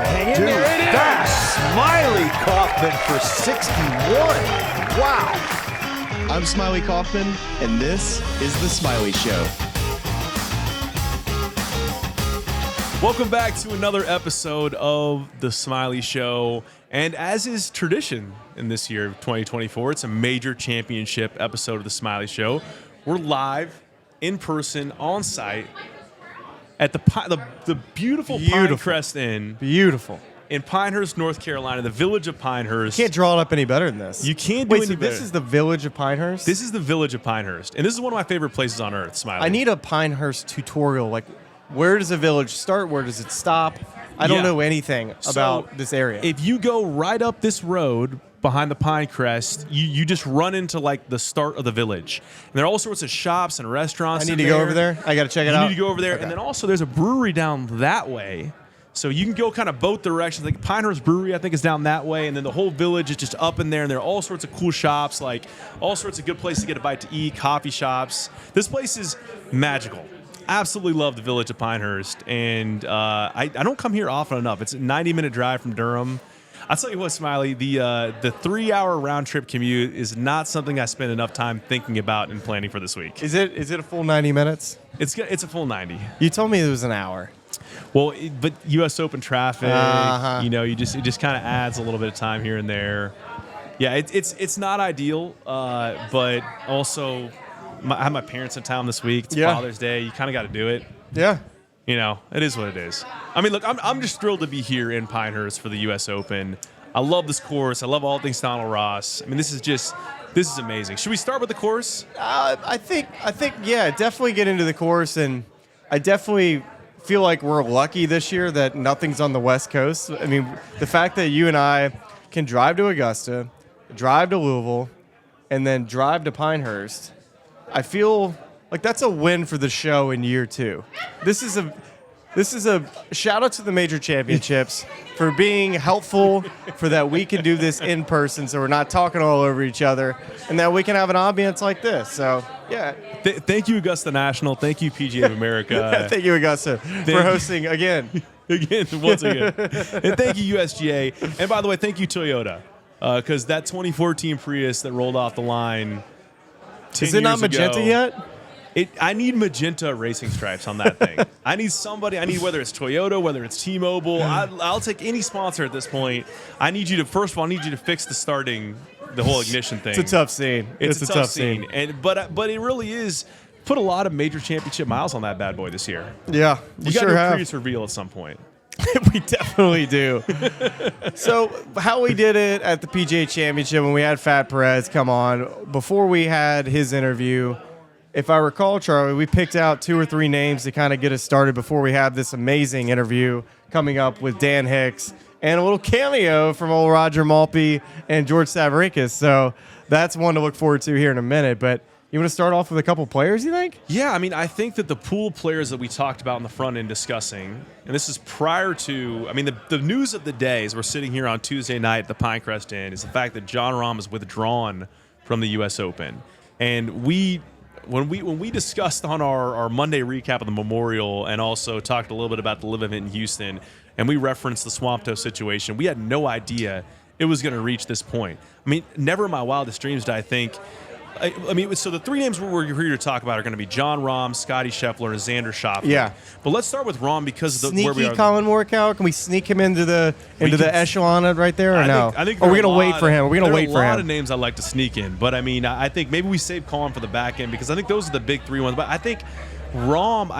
Hang in there. It is. Smylie Kaufman for 61. Wow. I'm Smylie Kaufman, and this is The Smylie Show. Welcome back to another episode of The Smylie Show. And as is tradition in this year of 2024, it's a major championship episode of The Smylie Show. We're live, in person, on site, at the beautiful Pine Crest Inn. Beautiful. In Pinehurst, North Carolina, the village of Pinehurst. You can't draw it up any better than this. You can't do any better. This is the village of Pinehurst? This is the village of Pinehurst. And this is one of my favorite places on earth, Smylie. I need a Pinehurst tutorial. Like, where does a village start? Where does it stop? I don't know anything about this area. If you go right up this road behind the Pine Crest, you just run into like the start of the village. And there are all sorts of shops and restaurants. I need to go over there? I got to check it out? You need to go over there. Okay. And then also there's a brewery down that way. So you can go kind of both directions. Like Pinehurst Brewery, I think, is down that way. And then the whole village is just up in there. And there are all sorts of cool shops, like all sorts of good places to get a bite to eat, coffee shops. This place is magical. Absolutely love the village of Pinehurst. And I don't come here often enough. It's a 90-minute drive from Durham. I'll tell you what, Smylie, the 3-hour round-trip commute is not something I spend enough time thinking about and planning for this week. Is it a full 90 minutes? It's a full 90. You told me it was an hour. Well, but U.S. Open traffic, it just kind of adds a little bit of time here and there. Yeah, it's not ideal, but also I have my parents in town this week. It's Father's Day. You kind of got to do it. Yeah. You know, it is what it is. I mean, look, I'm just thrilled to be here in Pinehurst for the U.S. Open. I love this course. I love all things Donald Ross. I mean, this is amazing. Should we start with the course? I think, definitely get into the course, and I definitely feel like we're lucky this year that nothing's on the West Coast. I mean, the fact that you and I can drive to Augusta, drive to Louisville, and then drive to Pinehurst, I feel like that's a win for the show in year 2. This is a shout out to the major championships for being helpful, for that we can do this in person, so we're not talking all over each other, and that we can have an ambience like this. So, yeah. Thank you, Augusta National. Thank you, PGA of America. Thank you, Augusta, for hosting again. Once again. And thank you, USGA. And by the way, thank you, Toyota, because that 2014 Prius that rolled off the line 10 Is it not years ago, magenta yet? I need magenta racing stripes on that thing. I need whether it's Toyota, whether it's T-Mobile. I'll take any sponsor at this point. I need you to fix the whole ignition thing. It's a tough scene. It's a tough scene. But it really is put a lot of major championship miles on that bad boy this year. Yeah, we got to do a Prius reveal at some point. We definitely do. So how we did it at the PGA Championship when we had Fat Perez come on, before we had his interview, if I recall, Charlie, we picked out 2 or 3 names to kind of get us started before we have this amazing interview coming up with Dan Hicks and a little cameo from old Roger Maltby and George Savarinkis. So that's one to look forward to here in a minute. But you want to start off with a couple players, you think? Yeah, I mean, I think that the pool players that we talked about in the front end discussing, and this is prior to, I mean, the news of the day as we're sitting here on Tuesday night at the Pine Crest Inn is the fact that Jon Rahm is withdrawn from the U.S. Open. And when we discussed on our Monday recap of the Memorial and also talked a little bit about the live event in Houston, and we referenced the Swamp Toe situation, we had no idea it was going to reach this point. I mean, never in my wildest dreams did I think. I mean, so the 3 names we're here to talk about are going to be Jon Rahm, Scottie Scheffler, and Xander Schauffele. Yeah. But let's start with Rahm because of where we are. Sneaky Colin Morikawa. Can we sneak him into the echelon right there, or no? I think are we going to wait for him? Are we going to wait for him? There are a lot of names I like to sneak in, but I mean, I think maybe we save Colin for the back end because I think those are the big 3 ones. But I think Rahm,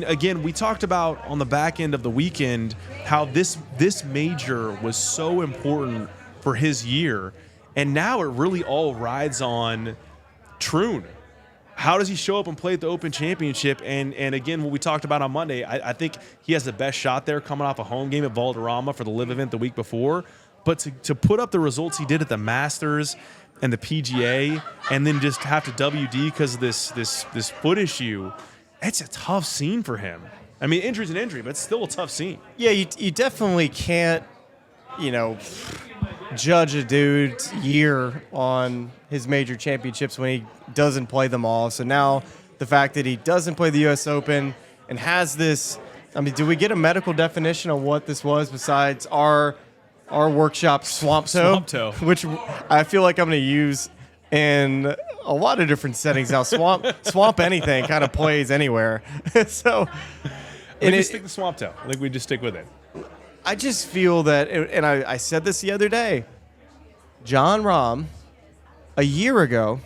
again, we talked about on the back end of the weekend how this major was so important for his year. And now it really all rides on Troon. How does he show up and play at the Open Championship? And again, what we talked about on Monday, I think he has the best shot there coming off a home game at Valhalla for the live event the week before. But to put up the results he did at the Masters and the PGA and then just have to WD because of this foot issue, it's a tough scene for him. I mean, injury's an injury, but it's still a tough scene. Yeah, you definitely can't, judge a dude's year on his major championships when he doesn't play them all. So now the fact that he doesn't play the U.S. Open and has this I mean, do we get a medical definition of what this was besides our workshop swamp toe? Swamp toe. Which I feel like I'm going to use in a lot of different settings now. Swamp anything kind of plays anywhere. So, And we stick to swamp toe. I think we just stick with it. I just feel that, and I said this the other day, Jon Rahm, a year ago,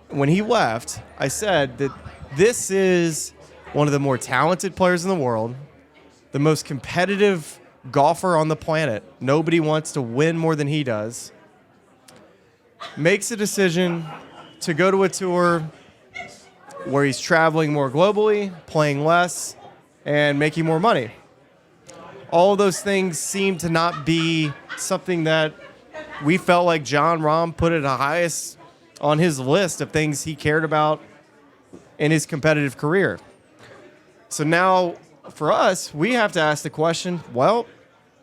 when he left, I said that this is one of the more talented players in the world, the most competitive golfer on the planet. Nobody wants to win more than he does. Makes a decision to go to a tour where he's traveling more globally, playing less, and making more money. All of those things seem to not be something that we felt like Jon Rahm put at the highest on his list of things he cared about in his competitive career. So now, for us, we have to ask the question, well,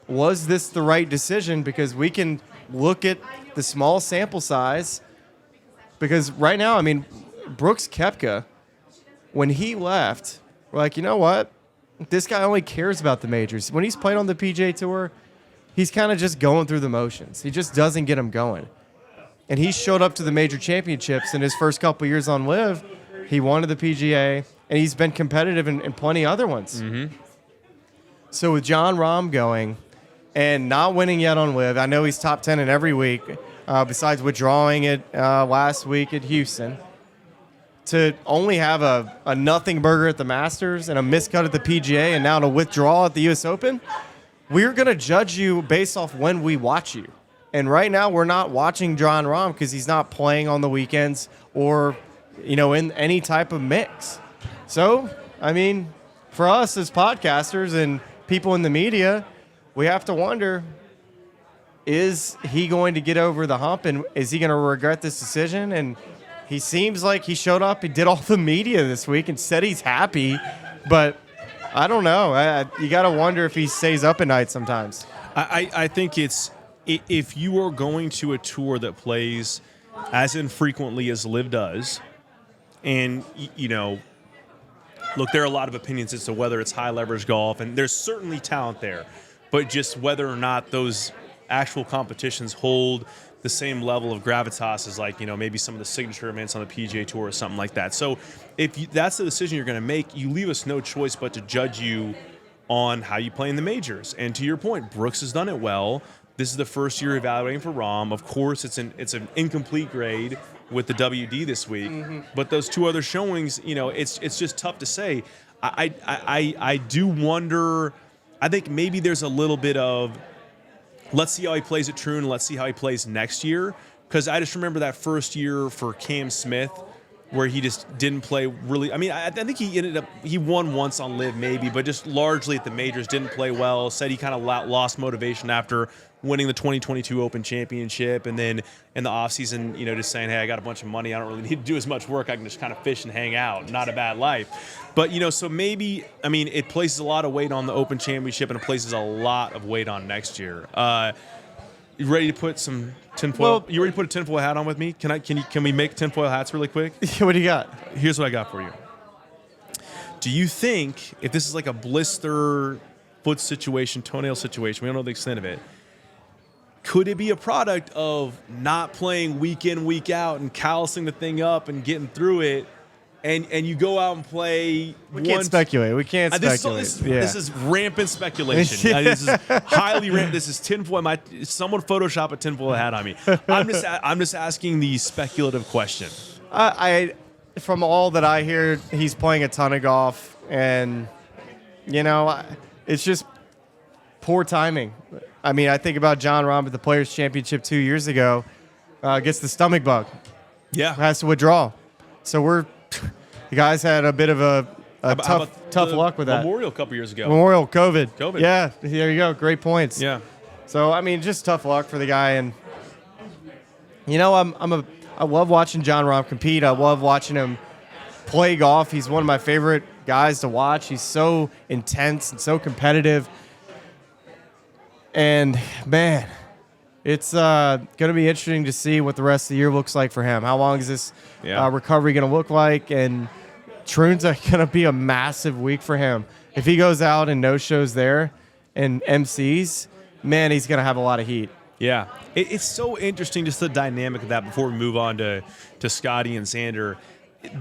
was this the right decision? Because we can look at the small sample size. Because right now, I mean, Brooks Koepka, when he left, we're like, you know what? This guy only cares about the majors. When he's played on the PGA Tour, he's kind of just going through the motions. He just doesn't get them going. And he showed up to the major championships in his first couple years on LIV. He won the PGA, and he's been competitive in plenty other ones. Mm-hmm. So with Jon Rahm going and not winning yet on LIV, I know he's top 10 in every week, besides withdrawing it last week at Houston. To only have a nothing burger at the Masters and a miscut at the PGA and now to withdraw at the U.S. Open, we're going to judge you based off when we watch you. And right now we're not watching Jon Rahm because he's not playing on the weekends or, in any type of mix. So, I mean, for us as podcasters and people in the media, we have to wonder, is he going to get over the hump and is he going to regret this decision? And he seems like he showed up. He did all the media this week and said he's happy, but I don't know. You got to wonder if he stays up at night sometimes. I think it's if you are going to a tour that plays as infrequently as LIV does, and look, there are a lot of opinions as to whether it's high leverage golf, and there's certainly talent there, but just whether or not those actual competitions hold the same level of gravitas as maybe some of the signature events on the PGA Tour or something like that. So if that's the decision you're going to make, you leave us no choice but to judge you on how you play in the majors. And to your point, Brooks has done it well. This is the first year evaluating for Rahm. Of course, it's an incomplete grade with the WD this week. Mm-hmm. But those two other showings, it's just tough to say. I do wonder. I think maybe there's a little bit of, let's see how he plays at Troon, and let's see how he plays next year. Because I just remember that first year for Cam Smith where he just didn't play really. I mean, I think he won once on LIV maybe, but just largely at the majors didn't play well. Said he kind of lost motivation after winning the 2022 Open Championship, and then in the offseason, just saying, hey, I got a bunch of money. I don't really need to do as much work. I can just kind of fish and hang out. Not a bad life. But, so maybe, it places a lot of weight on the Open Championship, and it places a lot of weight on next year. You ready to put some tinfoil? You ready to put a tinfoil hat on with me? Can we make tinfoil hats really quick? What do you got? Here's what I got for you. Do you think if this is like a blister foot situation, toenail situation, we don't know the extent of it, could it be a product of not playing week in, week out and callousing the thing up and getting through it, and you go out and play? We can't speculate. This is rampant speculation. This is highly rampant. This is tinfoil. Someone Photoshop a tinfoil hat on me. I'm just asking the speculative question. From all that I hear, he's playing a ton of golf, and it's just poor timing. I think about Jon Rahm at the Players' Championship 2 years ago, gets the stomach bug. Yeah. Has to withdraw. So the guys had a bit of a tough luck with that. Memorial a couple years ago. Memorial, COVID. Yeah, there you go. Great points. Yeah. So, just tough luck for the guy. And, I love watching Jon Rahm compete. I love watching him play golf. He's one of my favorite guys to watch. He's so intense and so competitive. And, man, it's going to be interesting to see what the rest of the year looks like for him. How long is this recovery going to look like? And Troon's going to be a massive week for him. if he goes out and no shows there and MCs, man, he's gonna have a lot of heat. Yeah, it's so interesting, just the dynamic of that. Before we move on to Scottie and Xander,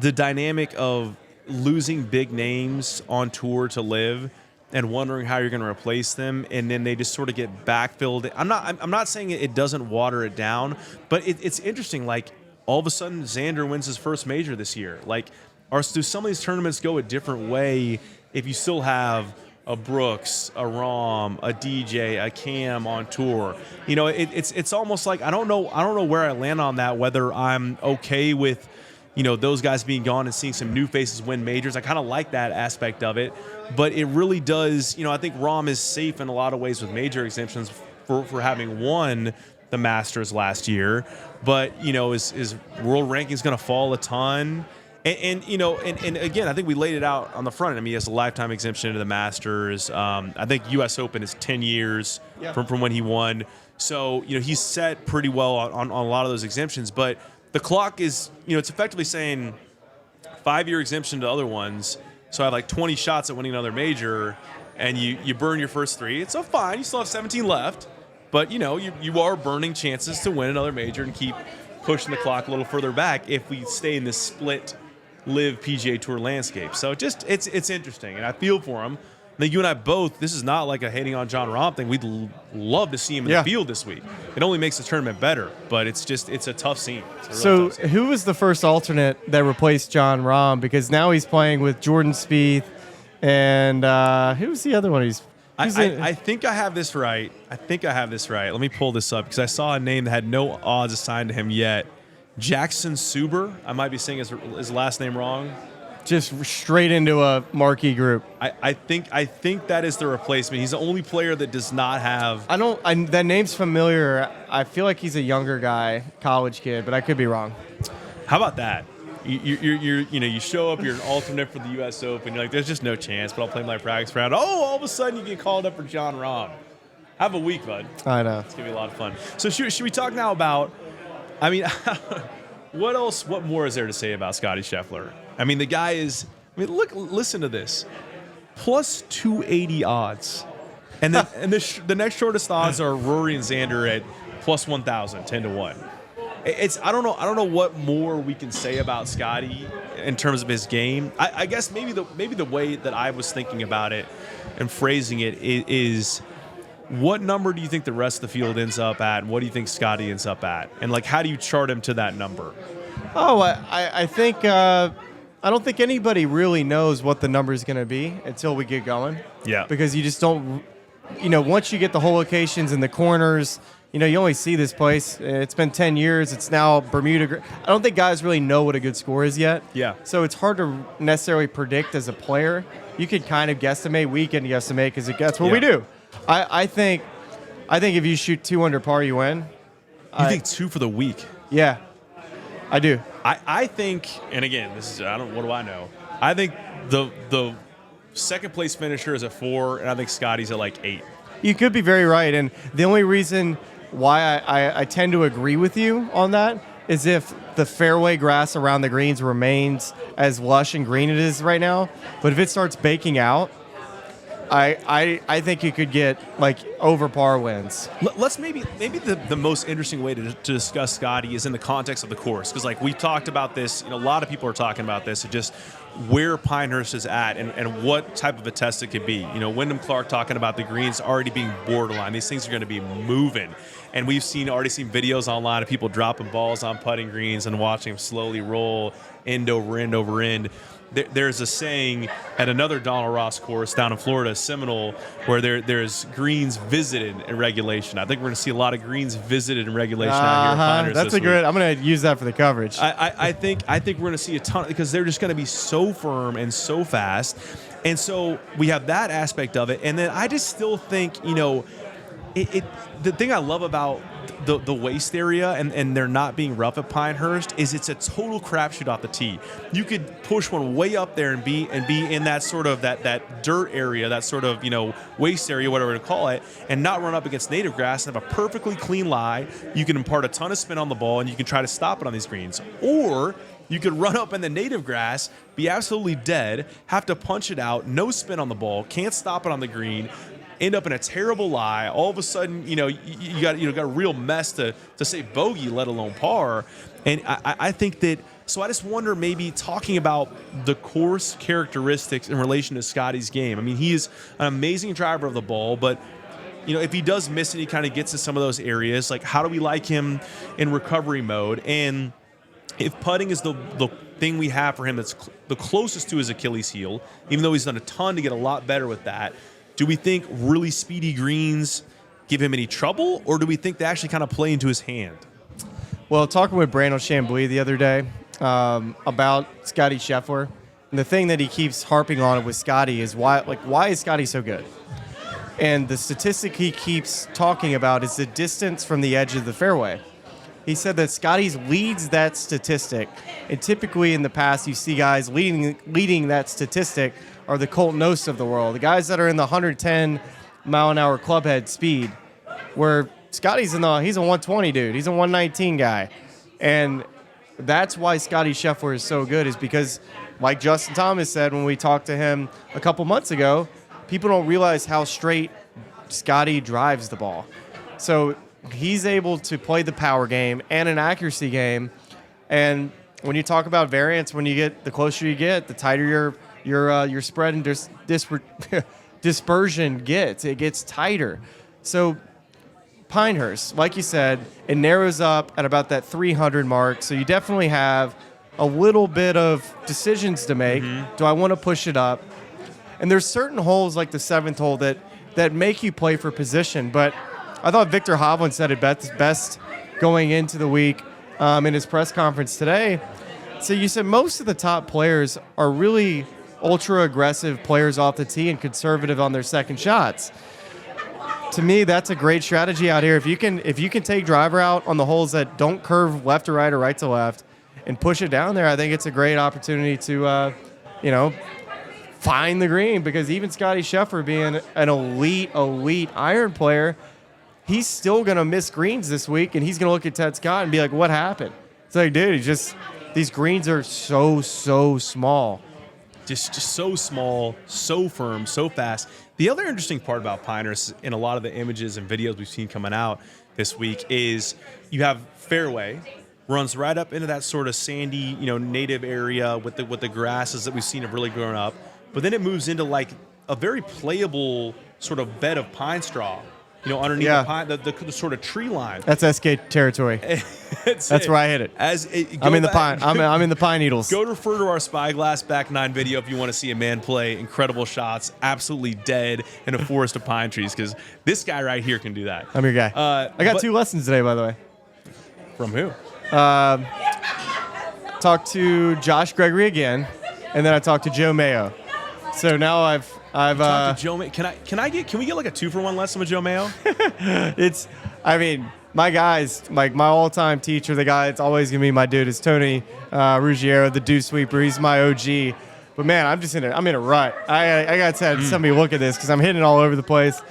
the dynamic of losing big names on tour to live and wondering how you're going to replace them, and then they just sort of get backfilled. I'm not saying it doesn't water it down, but it's interesting. Like, all of a sudden, Xander wins his first major this year. Like, do some of these tournaments go a different way if you still have a Brooks, a Rahm, a DJ, a Cam on tour? You know, it's almost like I don't know where I land on that. Whether I'm okay with, you know, those guys being gone and seeing some new faces win majors. I kind of like that aspect of it, but it really does. You know, I think Rahm is safe in a lot of ways with major exemptions for having won the Masters last year. But, you know, his world ranking is going to fall a ton. And you know, and again, I think we laid it out on the front. I mean, he has a lifetime exemption to the Masters. I think U.S. Open is 10 years from when he won. So, you know, he's set pretty well on a lot of those exemptions. But the clock is, you know, it's effectively saying 5-year exemption to other ones. So I have like 20 shots at winning another major, and you burn your first 3. It's so fine. You still have 17 left. But, you know, you are burning chances to win another major and keep pushing the clock a little further back if we stay in this split live PGA Tour landscape. So it's interesting, and I feel for him. I think you and I both, this is not like a hating on Jon Rahm thing. We'd love to see him in the field this week. It only makes the tournament better, but it's a tough scene. So who was the first alternate that replaced Jon Rahm? Because now he's playing with Jordan Spieth, and who was the other one? I think I have this right. Let me pull this up because I saw a name that had no odds assigned to him yet. Jackson Suber. I might be saying his last name wrong. Just straight into a marquee group. I think that is the replacement. He's the only player that does not have. That name's familiar. I feel like he's a younger guy, college kid, but I could be wrong. How about that? You show up, you're an alternate for the U.S. Open. You're like, there's just no chance, but I'll play my practice round. Oh, all of a sudden you get called up for Jon Rahm. Have a week, bud. I know. It's gonna be a lot of fun. So should we talk now about? I mean, what else? What more is there to say about Scottie Scheffler? I mean, the guy is. I mean, listen to this. Plus 280 odds, and then the next shortest odds are Rory and Xander at plus 1,000, 10-1. I don't know what more we can say about Scottie in terms of his game. I guess maybe the way that I was thinking about it and phrasing it is. What number do you think the rest of the field ends up at, and what do you think Scottie ends up at? And, like, how do you chart him to that number? Oh, I think I don't think anybody really knows what the number is going to be until we get going. Yeah. Because you just don't, you know, once you get the whole locations and the corners, you know, you only see this place. It's been 10 years. It's now Bermuda. I don't think guys really know what a good score is yet. Yeah. So it's hard to necessarily predict as a player. You could kind of guesstimate, weekend guesstimate, because that's what we do. I think if you shoot 2 under par, you win. You think 2 for the week? Yeah, I do. I think, and again, what do I know? I think the second place finisher is at 4, and I think Scottie's at like 8. You could be very right, and the only reason why I tend to agree with you on that is if the fairway grass around the greens remains as lush and green it is right now. But if it starts baking out, I think you could get like over par wins. Let's maybe the most interesting way to discuss Scottie is in the context of the course, because like we talked about this, you know, a lot of people are talking about this, just where Pinehurst is at and what type of a test it could be. You know, Wyndham Clark talking about the greens already being borderline. These things are going to be moving, and we've already seen videos online of people dropping balls on putting greens and watching them slowly roll end over end over end. There's a saying at another Donald Ross course down in Florida, Seminole, where there's greens visited in regulation. I think we're going to see a lot of greens visited in regulation out here at Pinehurst. That's a good. I'm going to use that for the coverage. I think we're going to see a ton because they're just going to be so firm and so fast, and so we have that aspect of it. And then I just still think, you know, the thing I love about the waist area and they're not being rough at Pinehurst is it's a total crapshoot off the tee. You could push one way up there and be in that sort of that dirt area, that sort of, you know, waist area, whatever to call it, and not run up against native grass and have a perfectly clean lie. You can impart a ton of spin on the ball and you can try to stop it on these greens. Or You could run up in the native grass, be absolutely dead, have to punch it out, no spin on the ball, can't stop it on the green, end up in a terrible lie. All of a sudden, you got a real mess to say bogey, let alone par. And I think that. So I just wonder, maybe talking about the course characteristics in relation to Scottie's game. I mean, he is an amazing driver of the ball, but if he does miss it, he kind of gets to some of those areas. Like, how do we like him in recovery mode? And if putting is the thing we have for him that's the closest to his Achilles heel, even though he's done a ton to get a lot better with that, do we think really speedy greens give him any trouble, or do we think they actually kind of play into his hand? Well, talking with Brandon Chambly the other day about Scottie Scheffler, and the thing that he keeps harping on with Scottie is why is Scottie so good? And the statistic he keeps talking about is the distance from the edge of the fairway. He said that Scottie leads that statistic, and typically in the past you see guys leading that statistic are the Colt Knost of the world, the guys that are in the 110 mile an hour clubhead speed, where Scottie's he's a 120 dude, he's a 119 guy, and that's why Scottie Scheffler is so good, is because, like Justin Thomas said when we talked to him a couple months ago, people don't realize how straight Scottie drives the ball. So he's able to play the power game and an accuracy game. And when you talk about variance, the closer you get, the tighter your spread and dispersion gets. It gets tighter. So Pinehurst, like you said, it narrows up at about that 300 mark. So you definitely have a little bit of decisions to make. Mm-hmm. Do I want to push it up? And there's certain holes like the 7th hole that make you play for position. But I thought Victor Hovland said it best going into the week in his press conference today. So you said most of the top players are really ultra-aggressive players off the tee and conservative on their second shots. To me, that's a great strategy out here. If you can take driver out on the holes that don't curve left to right or right to left and push it down there, I think it's a great opportunity to, find the green, because even Scottie Scheffler being an elite iron player, he's still going to miss greens this week, and he's going to look at Ted Scott and be like, what happened? It's like, dude, these greens are so small. Just so small, so firm, so fast. The other interesting part about Pinehurst in a lot of the images and videos we've seen coming out this week is you have fairway, runs right up into that sort of sandy, native area with the grasses that we've seen have really grown up. But then it moves into like a very playable sort of bed of pine straw, underneath the pine, the sort of tree line. That's SK territory. That's where I hit it. I'm in the pine. I'm in the pine needles. Go refer to our Spyglass back 9 video if you want to see a man play incredible shots, absolutely dead in a forest of pine trees, because this guy right here can do that. I'm your guy. I got 2 lessons today, by the way. From who? Talked to Josh Gregory again, and then I talked to Joe Mayo. So now I've talked to Joe Mayo. Can we get like a 2-for-1 lesson with Joe Mayo? My guys, like my all-time teacher, the guy that's always gonna be my dude, is Tony Ruggiero, the dew sweeper. He's my OG. But man, I'm in a rut. I gotta tell somebody look at this, because I'm hitting it all over the place.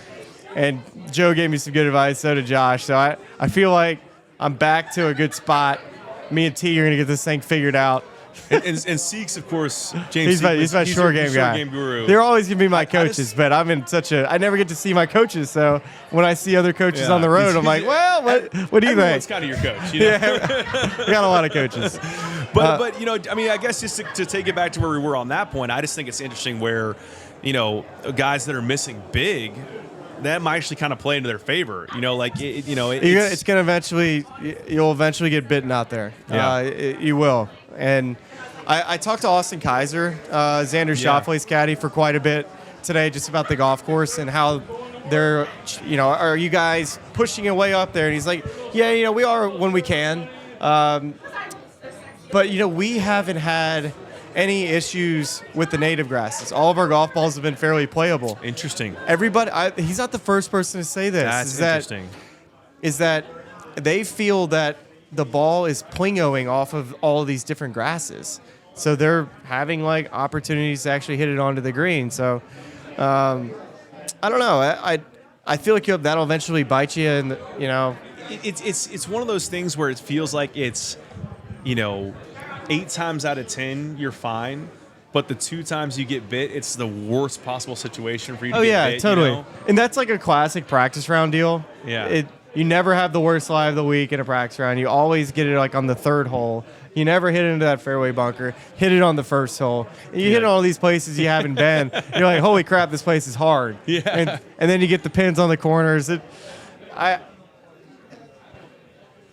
And Joe gave me some good advice. So did Josh. So I feel like I'm back to a good spot. Me and T are gonna get this thing figured out. And Seeks, of course, James. He's my short game guy. Game guru. They're always gonna be my coaches, but I'm in I never get to see my coaches. So when I see other coaches on the road, I'm like, well, what do you think? Everyone's kind of your coach. Yeah, we got a lot of coaches. But I guess just to take it back to where we were on that point, I just think it's interesting where, guys that are missing big, that might actually kind of play into their favor. It's gonna eventually, you'll eventually get bitten out there. Yeah. You will. And I talked to Austin Kaiser, Xander Schauffele's caddy, for quite a bit today, just about the golf course and how they're, are you guys pushing it way up there? And he's like, yeah, we are when we can. But, we haven't had any issues with the native grasses. All of our golf balls have been fairly playable. Interesting. Everybody, he's not the first person to say this. That's interesting. Is that they feel that the ball is plingoing off of all of these different grasses. So they're having like opportunities to actually hit it onto the green. So I don't know. I feel like that'll eventually bite you, and It's one of those things where it feels like it's 8 times out of 10 you're fine. But the 2 times you get bit, it's the worst possible situation for you to get bit. Totally. You know? And that's like a classic practice round deal. Yeah. You never have the worst lie of the week in a practice round. You always get it like on the 3rd hole. You never hit it into that fairway bunker. Hit it on the 1st hole. And you hit it on all these places you haven't been. You're like, holy crap, this place is hard. Yeah. And then you get the pins on the corners.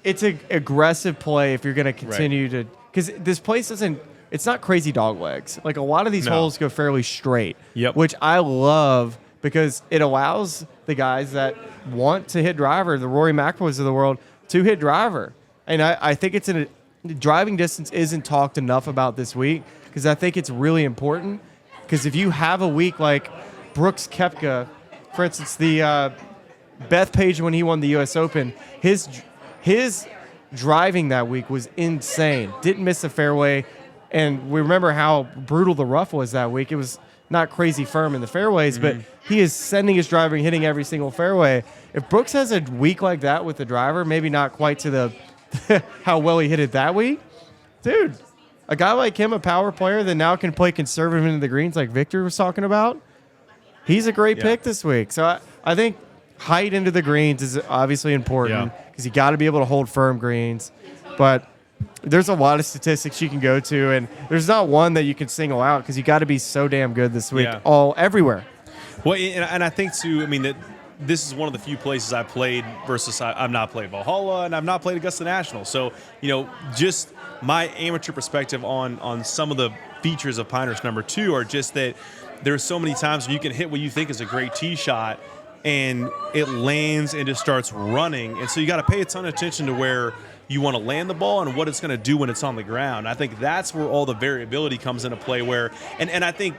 It's an aggressive play if you're going to continue to – because this place doesn't – it's not crazy dog legs. Like a lot of these holes go fairly straight, which I love because it allows the guys that want to hit driver, the Rory McIlroys of the world, to hit driver. And I think driving distance isn't talked enough about this week because I think it's really important. Because if you have a week like Brooks Koepka, for instance, the Beth Page when he won the U.S. Open, his driving that week was insane. Didn't miss a fairway. And we remember how brutal the rough was that week. It was not crazy firm in the fairways, but he is sending his driver and hitting every single fairway. If Brooks has a week like that with the driver, maybe not quite to the how well he hit it that week, dude, a guy like him, a power player that now can play conservative into the greens like Victor was talking about, he's a great pick this week. So I think height into the greens is obviously important because you got to be able to hold firm greens. But there's a lot of statistics you can go to, and there's not one that you can single out because you got to be so damn good this week, everywhere. Well, and I think too. I mean that this is one of the few places I played versus I've not played Valhalla and I've not played Augusta National. So just my amateur perspective on some of the features of Pinehurst number 2 are just that there's so many times when you can hit what you think is a great tee shot and it lands and just starts running, and so you got to pay a ton of attention to where you want to land the ball and what it's going to do when it's on the ground. I think that's where all the variability comes into play and I think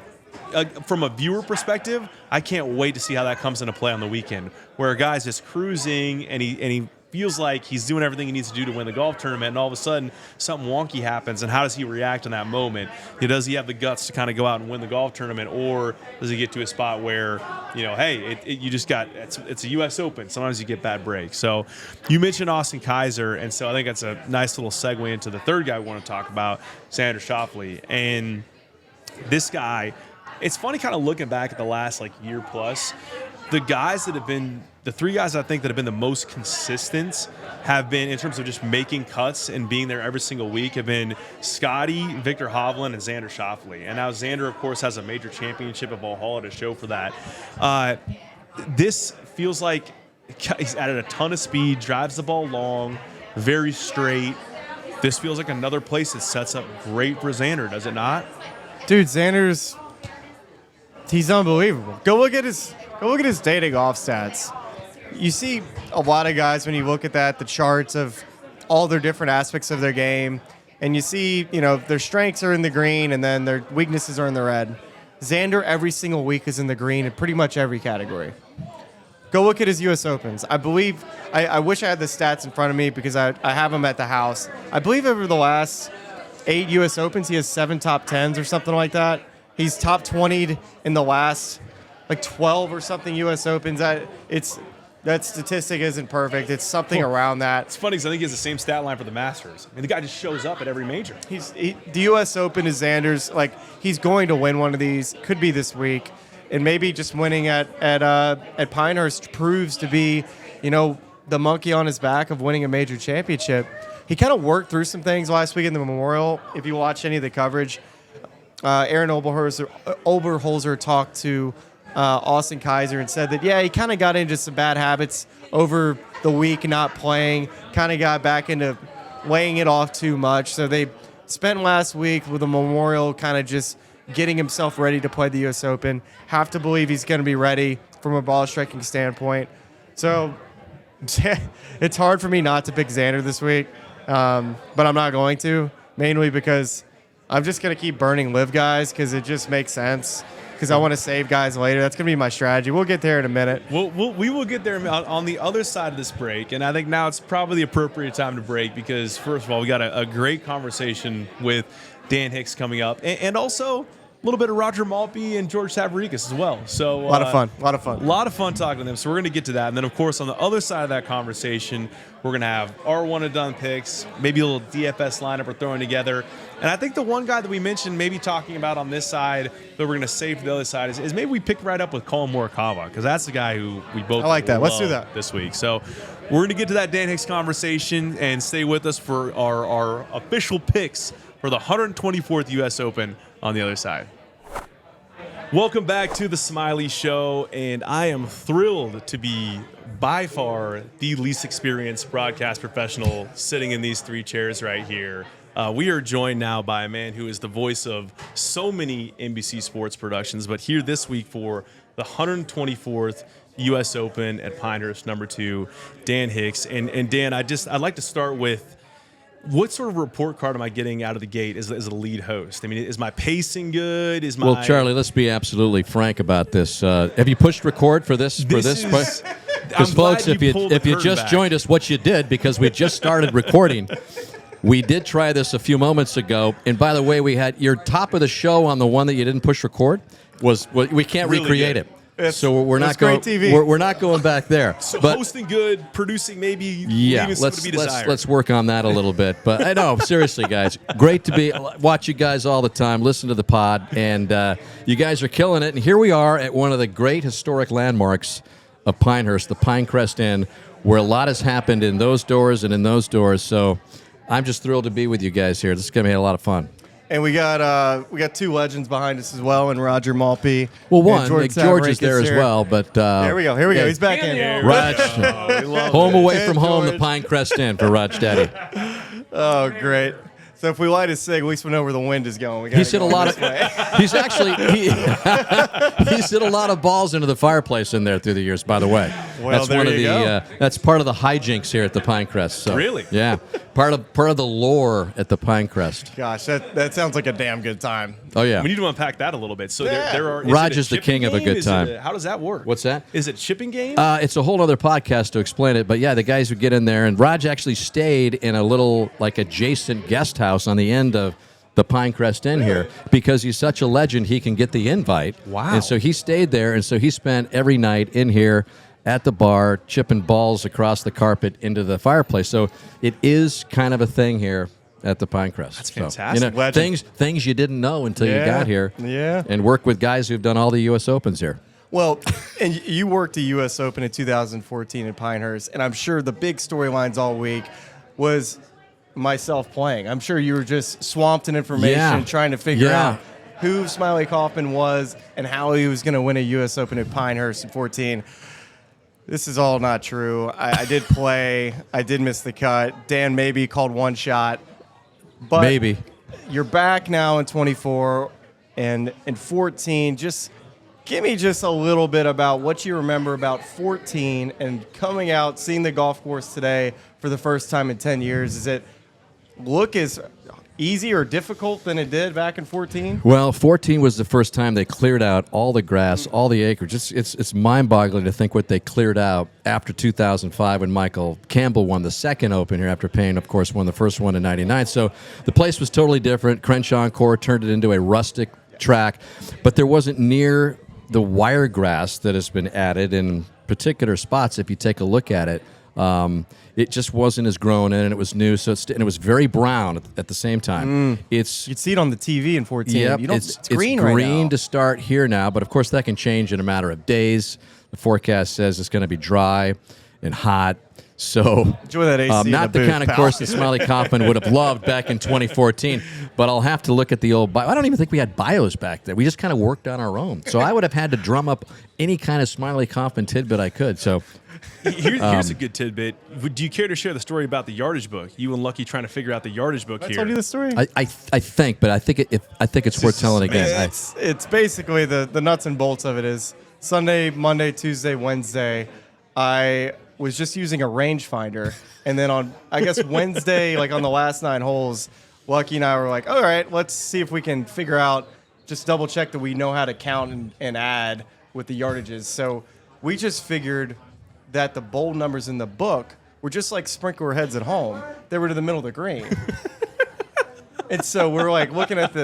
from a viewer perspective, I can't wait to see how that comes into play on the weekend where a guy's just cruising and he feels like he's doing everything he needs to do to win the golf tournament, and all of a sudden something wonky happens, and how does he react in that moment? Does he have the guts to kind of go out and win the golf tournament, or does he get to a spot where, hey, you just got it's a U.S. Open. Sometimes you get bad breaks. So you mentioned Austin Kaiser, and so I think that's a nice little segue into the third guy we want to talk about, Xander Schauffele. And this guy, it's funny kind of looking back at the last year plus. The guys that have been the 3 guys I think that have been the most consistent have been, in terms of just making cuts and being there every single week, have been Scottie, Viktor Hovland, and Xander Schauffele. And now Xander, of course, has a major championship at Valhalla to show for that. This feels like he's added a ton of speed, drives the ball long, very straight. This feels like another place that sets up great for Xander, does it not? Dude, he's unbelievable. Go look at his dating golf stats. You see a lot of guys when you look at the charts of all their different aspects of their game, and you see, their strengths are in the green and then their weaknesses are in the red. Xander every single week is in the green in pretty much every category. Go look at his U.S. Opens. I believe, I wish I had the stats in front of me because I have them at the house. I believe over the last 8 U.S. Opens, he has 7 top 10s or something like that. He's top 20 in the last 12 or something U.S. Opens. That statistic isn't perfect. It's something around that. It's funny because I think he has the same stat line for the Masters. I mean, the guy just shows up at every major. The U.S. Open is Xander's. He's going to win one of these. Could be this week, and maybe just winning at Pinehurst proves to be, the monkey on his back of winning a major championship. He kind of worked through some things last week in the Memorial. If you watch any of the coverage, Aaron Oberholzer talked to Austin Kaiser and said that, he kind of got into some bad habits over the week, not playing, kind of got back into laying it off too much. So they spent last week with the Memorial kind of just getting himself ready to play the U.S. Open. Have to believe he's going to be ready from a ball striking standpoint. So it's hard for me not to pick Xander this week, but I'm not going to, mainly because I'm just going to keep burning live guys because it just makes sense. Because I want to save guys later. That's going to be my strategy. We'll get there in a minute. We will get there on the other side of this break. And I think now it's probably the appropriate time to break because, first of all, we got a great conversation with Dan Hicks coming up. And also, little bit of Roger Maltby and George Tavarikas as well. So A lot of fun. A lot of fun talking to them. So we're going to get to that. And then, of course, on the other side of that conversation, we're going to have our one-and-done picks, maybe a little DFS lineup we're throwing together. And I think the one guy that we mentioned maybe talking about on this side that we're going to save for the other side is maybe we pick right up with Colin Morikawa, because that's the guy who we both I like that. Let's do love that this week. So we're going to get to that Dan Hicks conversation and stay with us for our official picks for the 124th U.S. Open on the other side. Welcome back to the Smylie Show, and I am thrilled to be by far the least experienced broadcast professional sitting in these three chairs right here. We are joined now by a man who is the voice of so many NBC Sports productions, but here this week for the 124th U.S. Open at Pinehurst, number 2, Dan Hicks. And Dan, I'd like to start with, what sort of report card am I getting out of the gate as a lead host? I mean, is my pacing good? Well, Charlie, let's be absolutely frank about this. Have you pushed record for this? Because, folks, if you just joined us, what you did, because we just started recording, we did try this a few moments ago. And by the way, we had your top of the show on the one that you didn't push record. We can't really recreate good. it. So we're not going. We're not going back there. So but hosting good, producing maybe. Yeah, let's work on that a little bit. But I know, seriously, guys, great to watch you guys all the time, listen to the pod, and you guys are killing it. And here we are at one of the great historic landmarks of Pinehurst, the Pine Crest Inn, where a lot has happened in those doors and in those doors. So I'm just thrilled to be with you guys here. This is going to be a lot of fun. And we got two legends behind us as well, and Roger Maltby. Well, George is there as well, but here we go. He's back in. Raj, home away from home, the Pine Crest Inn for Raj Daddy. Oh, great! So if we light a cig, at least we know where the wind is going. He's hit a lot of. He's actually he's hit a lot of balls into the fireplace in there through the years. By the way, well, that's there one of you the. go. That's part of the hijinks here at the Pine Crest. So, really? Yeah, part of the lore at the Pine Crest. Gosh, that sounds like a damn good time. Oh yeah, we need to unpack that a little bit. So there are. Raj is the king of a good time. How does that work? What's that? Is it shipping game? It's a whole other podcast to explain it. But yeah, the guys would get in there, and Raj actually stayed in a little adjacent guest house on the end of the Pine Crest Inn here, because he's such a legend, he can get the invite. Wow. And so he stayed there, and so he spent every night in here at the bar chipping balls across the carpet into the fireplace. So it is kind of a thing here at the Pine Crest. That's fantastic. So, things you didn't know until you got here. Yeah. And work with guys who've done all the U.S. Opens here. Well, and you worked the U.S. Open in 2014 in Pinehurst, and I'm sure the big storylines all week was myself playing. I'm sure you were just swamped in information trying to figure out who Smylie Kaufman was and how he was going to win a U.S. Open at Pinehurst in 14. This is all not true. I did play. I did miss the cut. Dan maybe called one shot. But maybe. You're back now in 24 and in 14. Just give me just a little bit about what you remember about 14 and coming out, seeing the golf course today for the first time in 10 years. Does it look as easy or difficult than it did back in 14? Well, 14 was the first time they cleared out all the grass, all the acreage. It's mind-boggling to think what they cleared out after 2005 when Michael Campbell won the second Open here after Payne, of course, won the first one in 99. So the place was totally different. Crenshaw Encore turned it into a rustic track, but there wasn't near the wiregrass that has been added in particular spots. If you take a look at it, it just wasn't as grown in, and it was new. So and it was very brown at the same time. You'd see it on the TV in 14. Yep, it's green it's right green now. To start here now, but of course that can change in a matter of days. The forecast says it's going to be dry and hot. So enjoy that AC not the kind of course that Smylie Kaufman would have loved back in 2014. But I'll have to look at the old bio. I don't even think we had bios back then. We just kind of worked on our own. So I would have had to drum up any kind of Smylie Kaufman tidbit I could. So here's a good tidbit. Do you care to share the story about the yardage book? You and Lucky trying to figure out the yardage book I here. told you the story. I think, but I think it's worth telling again. It's basically the nuts and bolts of it is Sunday, Monday, Tuesday, Wednesday. I was just using a rangefinder, and then on Wednesday, like on the last 9 holes, Lucky and I were like, all right, let's see if we can figure out, just double check that we know how to count and add with the yardages. So we just figured that the bold numbers in the book were just like sprinkler heads at home. They were to the middle of the green. And so we're like looking at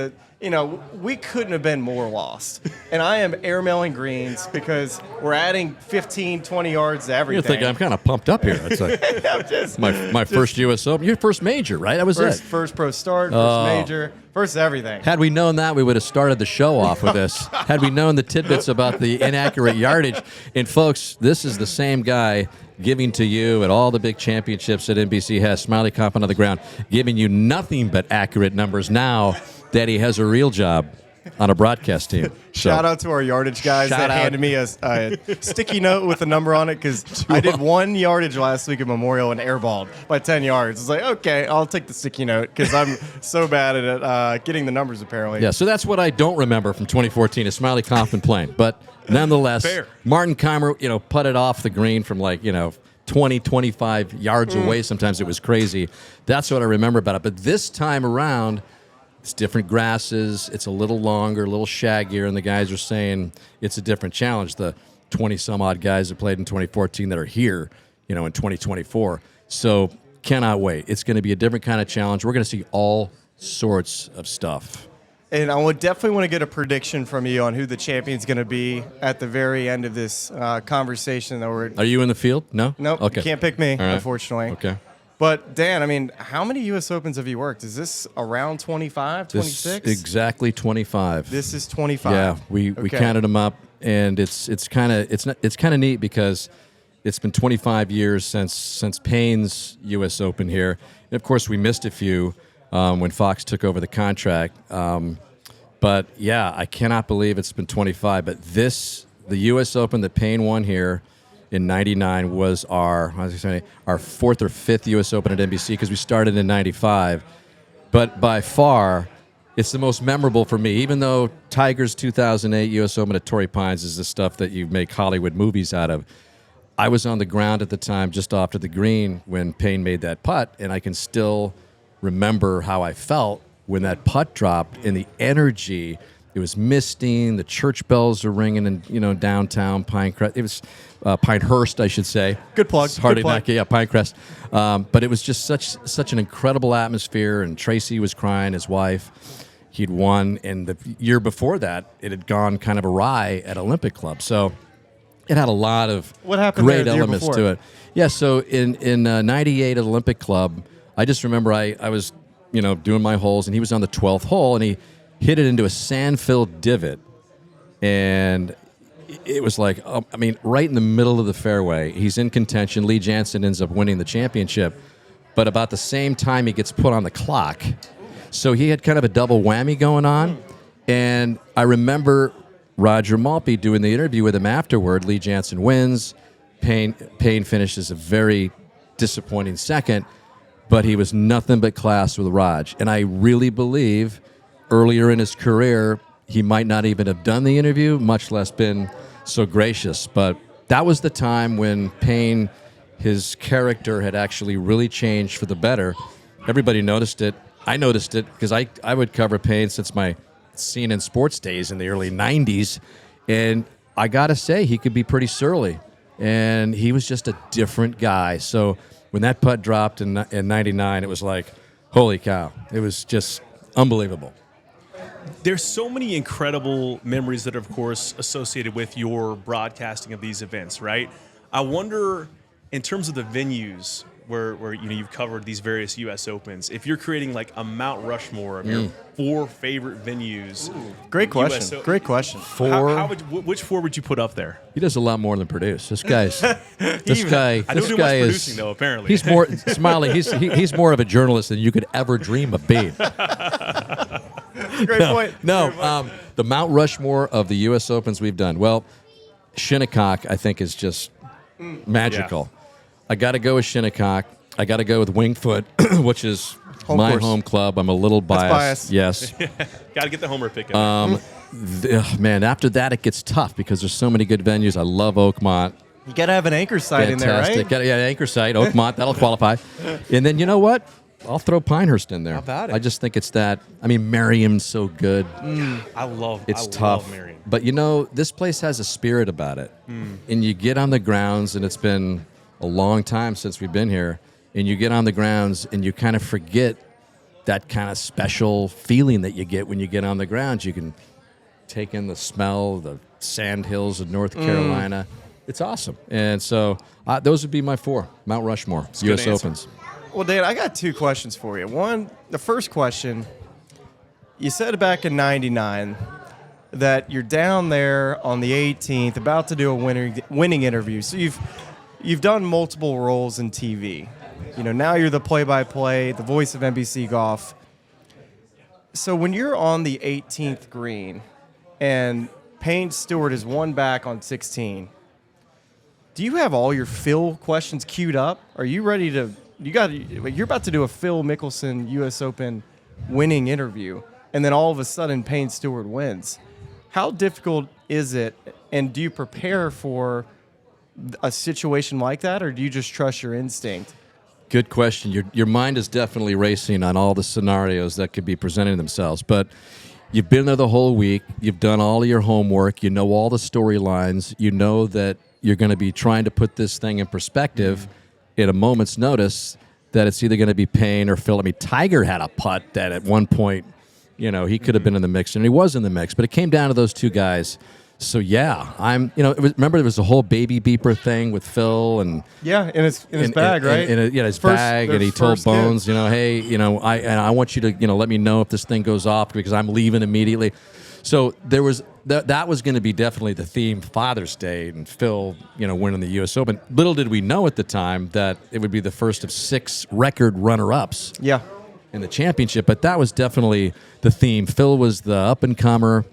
we couldn't have been more lost. And I am airmailing greens because we're adding 15, 20 yards to everything. You're thinking I'm kind of pumped up here. It's like my first U.S. Open. Your first major, right? That was it. First pro start, first major, first everything. Had we known that, we would have started the show off with this. Had we known the tidbits about the inaccurate yardage. And, folks, this is the same guy giving to you at all the big championships that NBC has. Smylie Kaufman on the ground, giving you nothing but accurate numbers now that he has a real job on a broadcast team. Shout out to our yardage guys that handed me a sticky note with a number on it because I did 1 yardage last week at Memorial and airballed by 10 yards. It's like, okay, I'll take the sticky note because I'm so bad at getting the numbers apparently. Yeah, so that's what I don't remember from 2014 is Smylie Kaufman playing. But nonetheless, Martin Keimer, putted off the green from 20, 25 yards away. Sometimes it was crazy. That's what I remember about it. But this time around, it's different grasses. It's a little longer, a little shaggier, and the guys are saying it's a different challenge. The 20-some-odd guys that played in 2014 that are here, in 2024. So cannot wait. It's going to be a different kind of challenge. We're going to see all sorts of stuff. And I would definitely want to get a prediction from you on who the champion's going to be at the very end of this conversation. Are you in the field? No? Nope. Okay. You can't pick me, right. Unfortunately. Okay. But, Dan, how many U.S. Opens have you worked? Is this around 25, 26? Exactly 25. This is 25. Yeah, we counted them up, and it's kind of neat because it's been 25 years since Payne's U.S. Open here. And, of course, we missed a few when Fox took over the contract. But, yeah, I cannot believe it's been 25. But the U.S. Open that Payne won here in 99 was our fourth or fifth U.S. Open at NBC because we started in 95. But by far, it's the most memorable for me, even though Tiger's 2008 U.S. Open at Torrey Pines is the stuff that you make Hollywood movies out of. I was on the ground at the time just off to the green when Payne made that putt, and I can still remember how I felt when that putt dropped and the energy. It was misting. The church bells are ringing in downtown Pine Crest. It was Pinehurst, I should say. Good plug. Hardly not, yeah, Pine Crest. But it was just such an incredible atmosphere. And Tracy was crying, his wife. He'd won, and the year before that, it had gone kind of awry at Olympic Club. So it had a lot of great elements to it. Yeah. So in '98 at Olympic Club, I just remember I was doing my holes, and he was on the 12th hole, and he hit it into a sand-filled divot, and it was like, right in the middle of the fairway. He's in contention. Lee Jansen ends up winning the championship, but about the same time he gets put on the clock. So he had kind of a double whammy going on, and I remember Roger Maltby doing the interview with him afterward. Lee Jansen wins. Payne finishes a very disappointing second, but he was nothing but class with Raj, and I really believe earlier in his career, he might not even have done the interview, much less been so gracious. But that was the time when Payne, his character had actually really changed for the better. Everybody noticed it. I noticed it because I would cover Payne since my Scene in Sports days in the early 90s. And I got to say, he could be pretty surly. And he was just a different guy. So when that putt dropped in 99, it was like, holy cow. It was just unbelievable. There's so many incredible memories that are, of course, associated with your broadcasting of these events, right? I wonder, in terms of the venues where you've covered these various U.S. Opens, if you're creating like a Mount Rushmore of your 4 favorite venues. Ooh, great question. Great question. Which 4 would you put up there? He does a lot more than produce. This guy is. I don't do much producing though. Apparently, he's more Smylie. He's more of a journalist than you could ever dream of being. Great point. No, the Mount Rushmore of the U.S. Opens we've done. Well, Shinnecock, I think, is just magical. Yeah. I got to go with Shinnecock. I got to go with Winged Foot, which is my home club. I'm a little biased. Yes. Got to get the homer pick. Man, after that, it gets tough because there's so many good venues. I love Oakmont. You got to have an anchor site in there, right? Yeah, anchor site, Oakmont. That'll qualify. And then you know what? I'll throw Pinehurst in there. How about it? I just think it's that. Merriam's so good. I love tough. Merriam. But this place has a spirit about it. And you get on the grounds, and it's been a long time since we've been here, and you get on the grounds and you kind of forget that kind of special feeling that you get when you get on the ground. You can take in the smell of the sand hills of North Carolina. It's awesome. And so those would be my 4, Mount Rushmore, U.S. Opens. Well, Dan, I got 2 questions for you. One, the first question, you said back in '99 that you're down there on the 18th about to do a winning interview. So you've done multiple roles in TV. Now you're the play-by-play, the voice of NBC Golf. So when you're on the 18th green and Payne Stewart is 1 back on 16, do you have all your Phil questions queued up? Are you ready to? You're about to do a Phil Mickelson U.S. Open winning interview, and then all of a sudden Payne Stewart wins. How difficult is it, and do you prepare for a situation like that, or do you just trust your instinct? Good question. Your mind is definitely racing on all the scenarios that could be presenting themselves, but you've been there the whole week. You've done all of your homework. You know all the storylines. You know that you're going to be trying to put this thing in perspective at a moment's notice, that it's either going to be Payne or Phil. I mean, Tiger had a putt that at one point, he could have been in the mix, and he was in the mix, but it came down to those 2 guys. So yeah, remember there was a whole baby beeper thing with Phil, and in his bag, right? His bag, and he told Bones, hey, I want you to, let me know if this thing goes off because I'm leaving immediately. So there was that was going to be definitely the theme, Father's Day, and Phil, winning the U.S. Open. Little did we know at the time that it would be the first of 6 record runner-ups. Yeah. In the championship, but that was definitely the theme. Phil was the up-and-comer,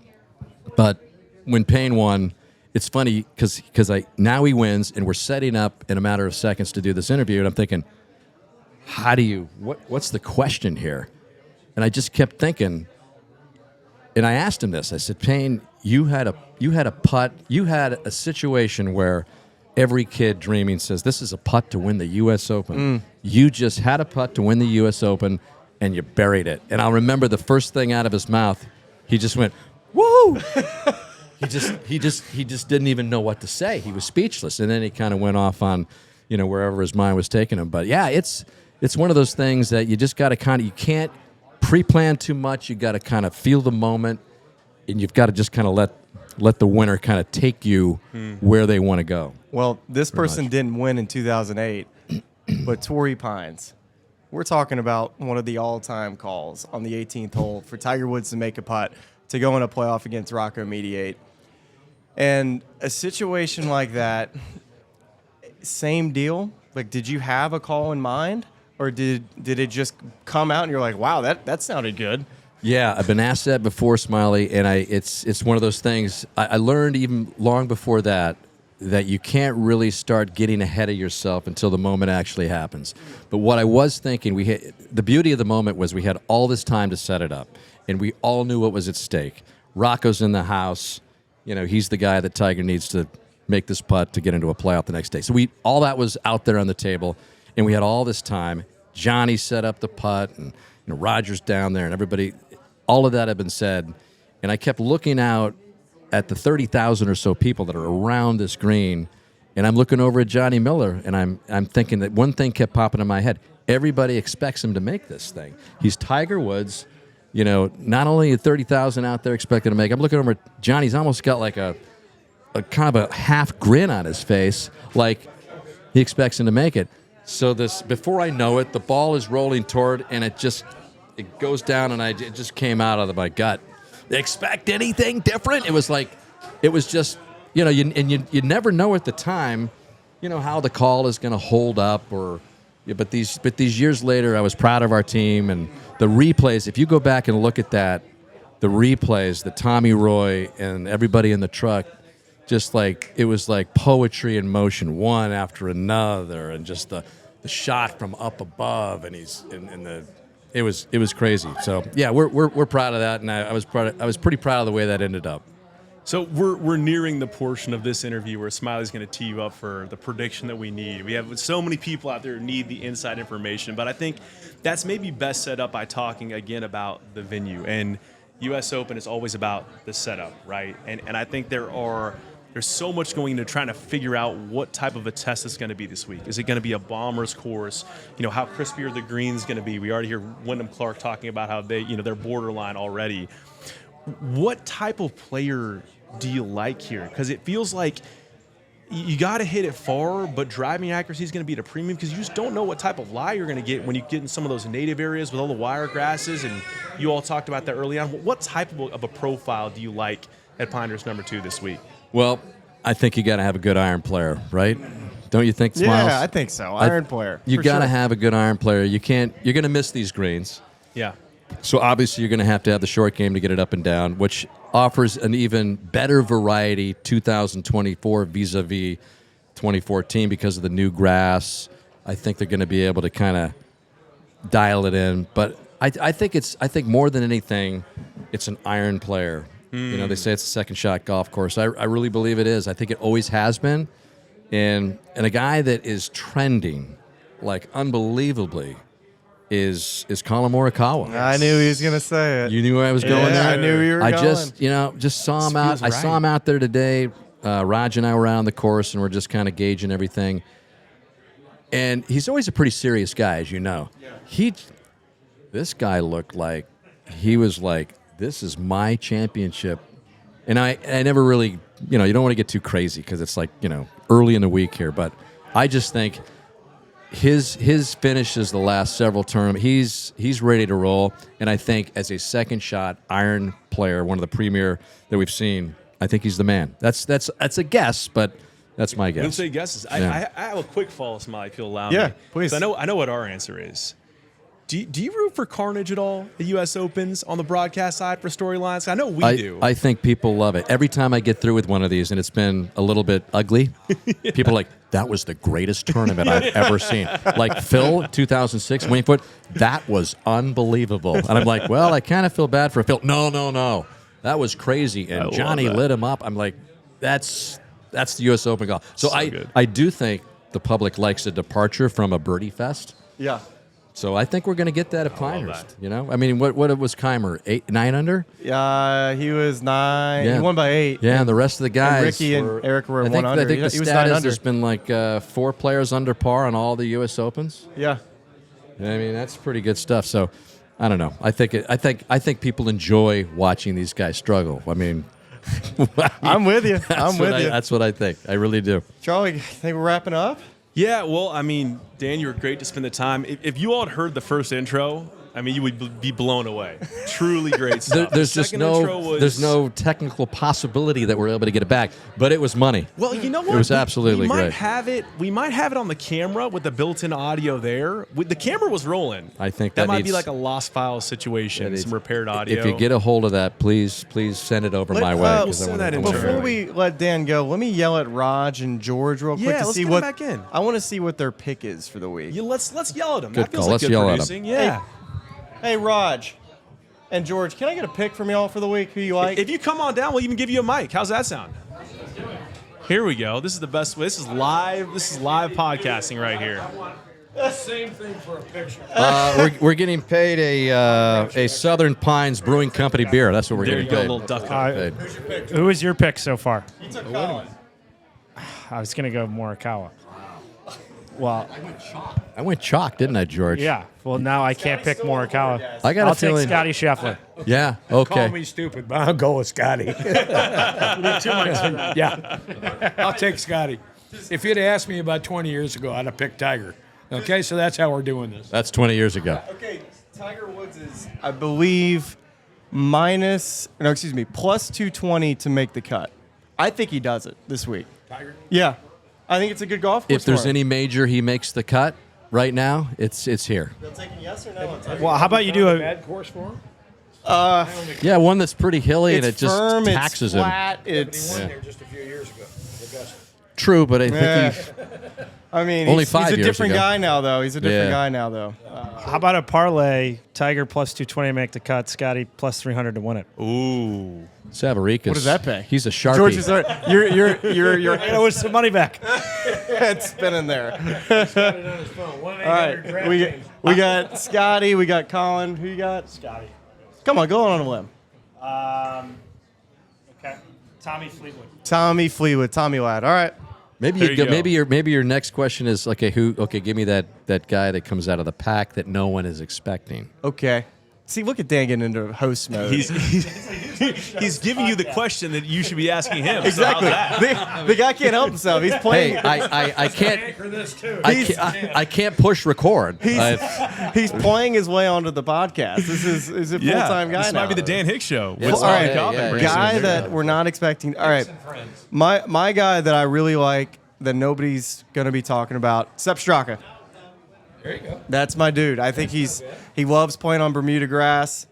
but when Payne won, it's funny because now he wins, and we're setting up in a matter of seconds to do this interview, and I'm thinking, what's the question here? And I just kept thinking, and I asked him this. I said, Payne, you had a putt, you had a situation where every kid dreaming says this is a putt to win the U.S. Open. You just had a putt to win the U.S. Open, and you buried it. And I'll remember the first thing out of his mouth, he just went, woo! He just didn't even know what to say. He was speechless, and then he kind of went off on, wherever his mind was taking him. But yeah, it's one of those things that you just got to you can't pre-plan too much. You got to kind of feel the moment, and you've got to just kind of let the winner kind of take you where they want to go. Well, this person didn't win in 2008, but Torrey Pines. We're talking about one of the all-time calls on the 18th hole for Tiger Woods to make a putt to go in a playoff against Rocco Mediate. And a situation like that, same deal? Like, did you have a call in mind? Or did it just come out and you're like, wow, that sounded good? Yeah, I've been asked that before, Smylie, and it's one of those things. I learned even long before that you can't really start getting ahead of yourself until the moment actually happens. But what I was thinking, the beauty of the moment was we had all this time to set it up, and we all knew what was at stake. Rocco's in the house. He's the guy that Tiger needs to make this putt to get into a playoff the next day. So all that was out there on the table, and we had all this time. Johnny set up the putt, and Roger's down there, and everybody. All of that had been said, and I kept looking out at the 30,000 or so people that are around this green, and I'm looking over at Johnny Miller, and I'm thinking that one thing kept popping in my head. Everybody expects him to make this thing. He's Tiger Woods. Not only 30,000 out there expected to make. I'm looking over at Johnny's almost got like a kind of a half grin on his face, like he expects him to make it. So before I know it, the ball is rolling toward, and it goes down, and it just came out of my gut. Expect anything different? It was just, you never know at the time, how the call is going to hold up, but these years later, I was proud of our team, and the replays. If you go back and look at that, the replays, the Tommy Roy and everybody in the truck, just like it was like poetry in motion, one after another, and just the shot from up above, and it was crazy. So yeah, we're proud of that, and I was pretty proud of the way that ended up. So we're nearing the portion of this interview where Smiley's going to tee you up for the prediction that we need. We have so many people out there who need the inside information, but I think that's maybe best set up by talking again about the venue. And U.S. Open is always about the setup, right? And I think there are there's so much going into trying to figure out what type of a test it's going to be this week. Is it going to be a bomber's course? How crispy are the greens going to be? We already hear Wyndham Clark talking about how they're borderline already. What type of player do you like here? Because it feels like you got to hit it far, but driving accuracy is going to be at a premium because you just don't know what type of lie you're going to get when you get in some of those native areas with all the wire grasses, and you all talked about that early on. What type of a profile do you like at Pinehurst number 2 this week? Well, I think you got to have a good iron player, right? Don't you think, Smiles? Yeah, I think so. Iron player. You got to sure. have a good iron player. You're going to miss these greens. Yeah. So obviously you're going to have the short game to get it up and down, which offers an even better variety 2024 vis-a-vis 2014 because of the new grass. I think they're going to be able to kind of dial it in. But I think more than anything, it's an iron player. They say it's a second shot golf course. I really believe it is. I think it always has been. And a guy that is trending like unbelievably is Colin Morikawa. I knew he was going to say it. You knew I was going there? I knew you were I going. just saw him out. I saw him out there today. Raj and I were out on the course, and we're just kind of gauging everything. And he's always a pretty serious guy, as you know. This guy looked like he was like, this is my championship. And I never really, you don't want to get too crazy because it's like, early in the week here. But I just think his finishes the last several tournaments, he's ready to roll. And I think as a second shot iron player, one of the premier that we've seen, I think he's the man. That's a guess, but that's my guess. Don't say guesses. Yeah. I have a quick follow, Smylie, if you'll allow me. Yeah, please. I know what our answer is. Do you root for carnage at all at U.S. Opens on the broadcast side for storylines? I know we do. I think people love it. Every time I get through with one of these, and it's been a little bit ugly, people are like, that was the greatest tournament I've ever seen. Like Phil, 2006, Wayne Foot, that was unbelievable. And I'm like, well, I kind of feel bad for Phil. No. That was crazy. And Johnny lit him up. I'm like, that's the U.S. Open golf. So I do think the public likes a departure from a birdie fest. Yeah. So I think we're going to get that at Pinehurst. I mean, what was Keimer? 9 under? Yeah, he was 9. Yeah. He won by 8. Yeah, and the rest of the guys. And Ricky and Eric were I 1 under. I think He the was stat 9 is under. there's been like 4 players under par on all the U.S. Opens. Yeah. I mean, that's pretty good stuff. So I don't know. I think people enjoy watching these guys struggle. I mean, I'm with you. I'm with you. That's what I think. I really do. Charlie, I think we're wrapping up. Yeah, well, I mean, Dan, you were great to spend the time. If you all had heard the first intro, I mean, you would be blown away. Truly great stuff. There's just there's no technical possibility that we're able to get it back, but it was money. Well, you know what? It was absolutely we might great. We might have it on the camera with the built-in audio there. The camera was rolling. I think that that might needs- be like a lost file situation, some repaired audio. If you get a hold of that, please send it over my way. we'll send that in. Before we let Dan go, let me yell at Raj and George real quick to let's see get what them back in. I want to see what their pick is for the week. Let's yell at them. Good That feels call. like Let's good yell at 'em. producing. Yeah. Hey, Raj and George, can I get a pick from y'all for the week? Who you like? If you come on down, we'll even give you a mic. How's that sound? Here we go. This is the best way. This is live podcasting right here. Same thing for a picture. We're getting paid a Southern Pines Brewing Company beer. That's what we're There getting you go, paid. little duck. Paid. Who was your pick so far? You took Colin. I was going to go Morikawa. Well, I went chalk, didn't I, George? yeah. Well, now I can't pick Morikawa. I got I'll a feeling. take Scottie Scheffler. Yeah. Call Okay. me stupid, but I'll go with Scotty. Yeah, I'll take Scotty. If you'd asked me about 20 years ago, I'd have picked Tiger. Okay, so that's how we're doing this. That's 20 years ago. Okay, Tiger Woods is, I believe, plus 220 to make the cut. I think he does it this week. Tiger? Yeah. I think it's a good golf course. If there's for him. any major he makes the cut right now, it's here. They'll take a yes or no on Tiger. Well, how about you do a Bad course for him? Yeah, one that's pretty hilly and it It's just firm, taxes it's him. flat, He it's won there just a few years ago. Augusta. True, but I think Yeah. I mean, Only he's 5 a years different ago. guy now, though. He's a different Yeah. guy now, though. how about a parlay? Tiger plus 220 to make the cut. Scotty plus 300 to win it. Ooh. Savarikas. What does that pay? He's a Sharpie. George is your That was some money back. head spinning there. Got it on his phone. All right, we got Scotty, we got Colin. Who you got? Scotty. Come on, go on a limb. Okay. Tommy Fleetwood. Tommy Fleetwood. Tommy Ladd. All right. Maybe There you go. maybe your next question is okay. Give me that guy that comes out of the pack that no one is expecting. Okay. See, look at Dan getting into host mode. He's giving you the question that you should be asking him. exactly. So how's that? The guy can't help himself. He's playing. Hey, I can't push record. He's playing his way onto the podcast. This is a full-time guy This now. might be the Dan Hicks show. Yeah. With All right, Smylie Kaufman pretty soon. guy There you that go. we're not expecting. All right, my guy that I really like that nobody's gonna be talking about, Sepp Straka. There you go. That's my dude. I think he loves playing on Bermuda grass.